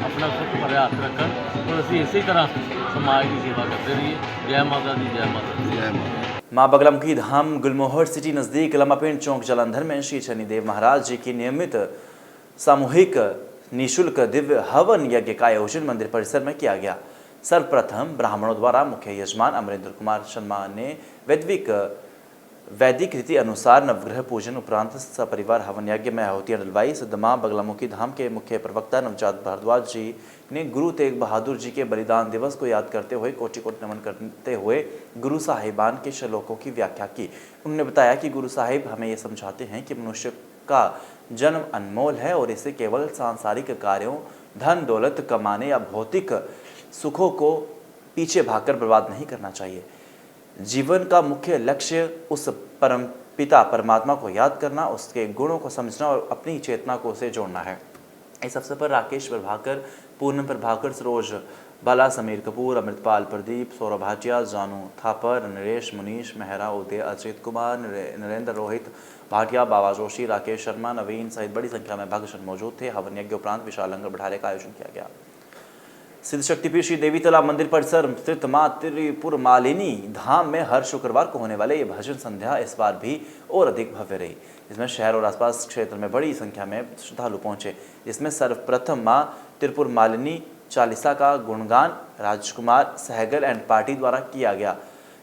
ਆਪਣਾ ਸੁੱਖ ਭਰਿਆ ਹੱਥ ਰੱਖਣ ਔਰ ਅਸੀਂ ਇਸੇ ਤਰ੍ਹਾਂ समाज की सेवा करते रहिए। जय माता दी, जय माता दी, जय माता। माँ बगलामुखी धाम गुलमोहर सिटी नज़दीक लम्बापिंड चौक जालंधर में श्री शनिदेव महाराज जी की नियमित सामूहिक निःशुल्क दिव्य हवन यज्ञ का आयोजन मंदिर परिसर में किया गया। सर्वप्रथम ब्राह्मणों द्वारा मुख्य यजमान अमरेंद्र कुमार शर्मा ने वैदिक रीति अनुसार नवग्रह पूजन उपरांत सपरिवार हवन यज्ञ में आहुतियाँ डलवाई। सिद्ध माँ बगलामुखी धाम के मुख्य प्रवक्ता नवजात भारद्वाज जी ने गुरु तेग बहादुर जी के बलिदान दिवस को याद करते हुए कोटि कोटि नमन करते हुए गुरु साहिबान के श्लोकों की व्याख्या की। उन्होंने बताया कि गुरु साहिब हमें ये समझाते हैं कि मनुष्य का जन्म अनमोल है और इसे केवल सांसारिक कार्यों, धन दौलत कमाने या भौतिक सुखों को पीछे भागकर बर्बाद नहीं करना चाहिए। जीवन का मुख्य लक्ष्य उस परम पिता परमात्मा को याद करना, उसके गुणों को समझना और अपनी चेतना को उसे जोड़ना है। इस अवसर पर राकेश प्रभाकर, पूनम प्रभाकर, सरोज बाला, समीर कपूर, अमृतपाल प्रदीप, सौरभ भाटिया, जानू थापर, नरेश, मुनीश मेहरा, उदय, अजित कुमार, नरेंद्र, रोहित भाटिया, बाबा जोशी, राकेश शर्मा, नवीन सहित बड़ी संख्या में भक्तजन मौजूद थे। हवन यज्ञ उपरांत विशाल लंगर भंडारे का आयोजन किया गया। सिद्ध शक्तिपीठ श्री देवी तालाब मंदिर परिसर स्थित मां त्रिपुर मालिनी धाम में हर शुक्रवार को होने वाले ये भजन संध्या इस बार भी और अधिक भव्य रही। इसमें शहर और आसपास क्षेत्र में बड़ी संख्या में श्रद्धालु पहुंचे। इसमें सर्वप्रथम मां त्रिपुर मालिनी चालीसा का गुणगान राजकुमार सहगल एंड पार्टी द्वारा किया गया,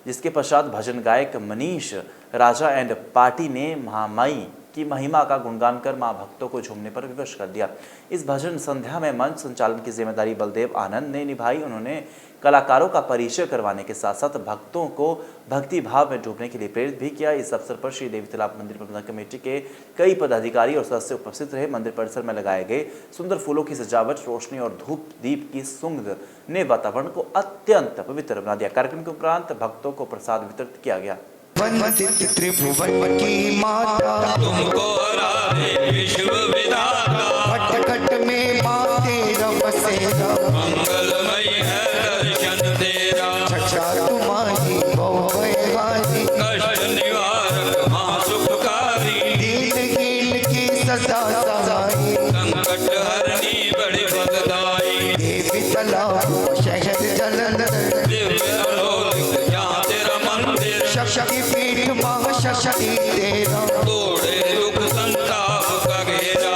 जिसके पश्चात भजन गायक मनीष राजा एंड पार्टी ने महामाई की महिमा का गुणगान कर मां भक्तों को झूमने पर विवश कर दिया। इस भजन संध्या में मंच संचालन की जिम्मेदारी बलदेव आनंद ने निभाई। उन्होंने कलाकारों का परिचय करवाने के साथ साथ भक्तों को भक्ति भाव में डूबने के लिए प्रेरित भी किया। इस अवसर पर श्री देवी तालाब मंदिर प्रबंधन कमेटी के कई पदाधिकारी और सदस्य उपस्थित रहे। मंदिर परिसर में लगाए गए सुंदर फूलों की सजावट, रोशनी और धूप दीप की सुगंध ने वातावरण को अत्यंत पवित्र बना दिया। कार्यक्रम के उपरांत भक्तों को प्रसाद वितरित किया गया। वंदित त्रिभुवन की माता, तुमको आराधे विश्व विधाता, घट घट में माँ तेरा बसेरा, मंगलमय है दर्शन तेरा, छठा तुम्हारी भवहारी, कष्ट निवारक माँ सुखकारी, दीनहीन की सदा सहाई, संकट हरनी बड़ी फलदाई, देवी तालाब शहर जालंधर, दिव्य अलौकिक यहाँ तेरा मंदिर, शक्तिपीठ महाशक्ति तेरा, तोड़े दुख संताप का घेरा,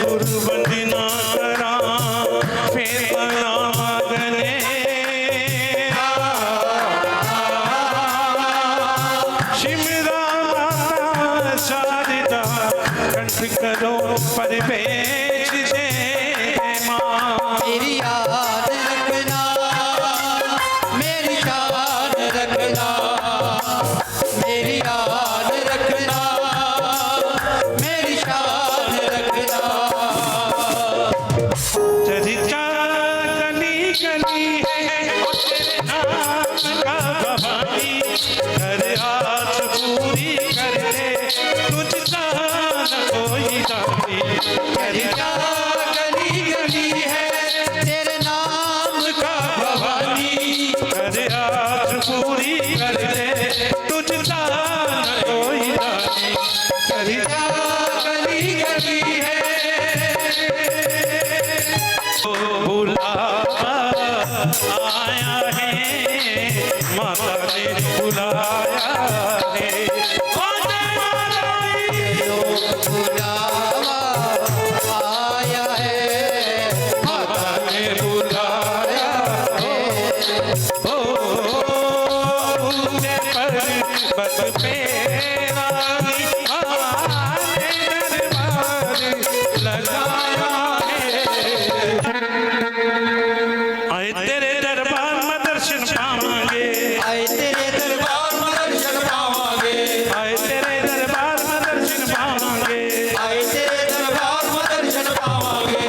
गुरु वंदना करा फिर बना मगने, शिमरा माता शारदा कंठ करो परिवेश दे माँ, मेरी याद रखना, मेरी याद रखना, मेरी याद रखना, मेरी याद रखना। चरिता गली गली है तेरे नाम का भवानी, कर आस पूरी कर ले तुझसा न कोई दानी। चरिता गली गली है तेरे नाम का भवानी, कर आस पूरी कर ले तुझसा न कोई दानी। चरिता गली गली है बुलावा आया है, माता ने बुलाया है, आए तेरे दरबार में दर्शन पावांगे, आए तेरे दरबार में दर्शन पावांगे, आए तेरे दरबार में दर्शन पावांगे, आए तेरे दरबार में दर्शन पावांगे।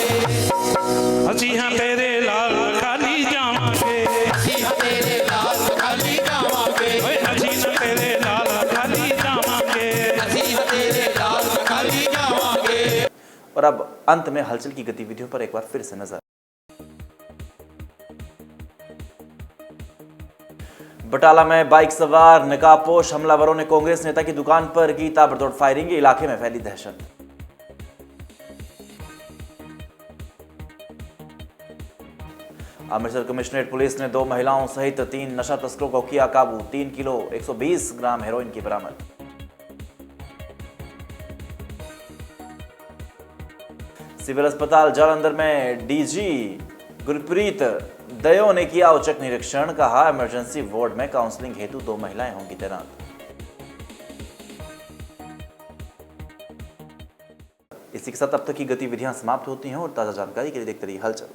असी हाँ तेरे लाल खाली जावांगे, असी हाँ तेरे लाल खाली जावांगे, असी हाँ तेरे लाल खाली जावांगे, असी हाँ तेरे लाल खाली जावांगे। और अब अंत में हलचल की गतिविधियों पर एक बार फिर से नजर। बटाला में बाइक सवार नकाबपोश हमलावरों ने कांग्रेस नेता की दुकान पर की ताबड़तोड़ फायरिंग, इलाके में फैली दहशत। अमृतसर कमिश्नरेट पुलिस ने 2 महिलाओं सहित 3 नशा तस्करों को किया काबू, 3 किलो 120 ग्राम हेरोइन की बरामद। सिविल अस्पताल जालंधर में डीजी गुरप्रीत दयो ने किया औचक निरीक्षण, कहा इमरजेंसी वार्ड में काउंसलिंग हेतु 2 महिलाएं होंगी तैनात। इसी के साथ अब तक की गतिविधियां समाप्त होती हैं और ताजा जानकारी के लिए देखते रहिए हलचल।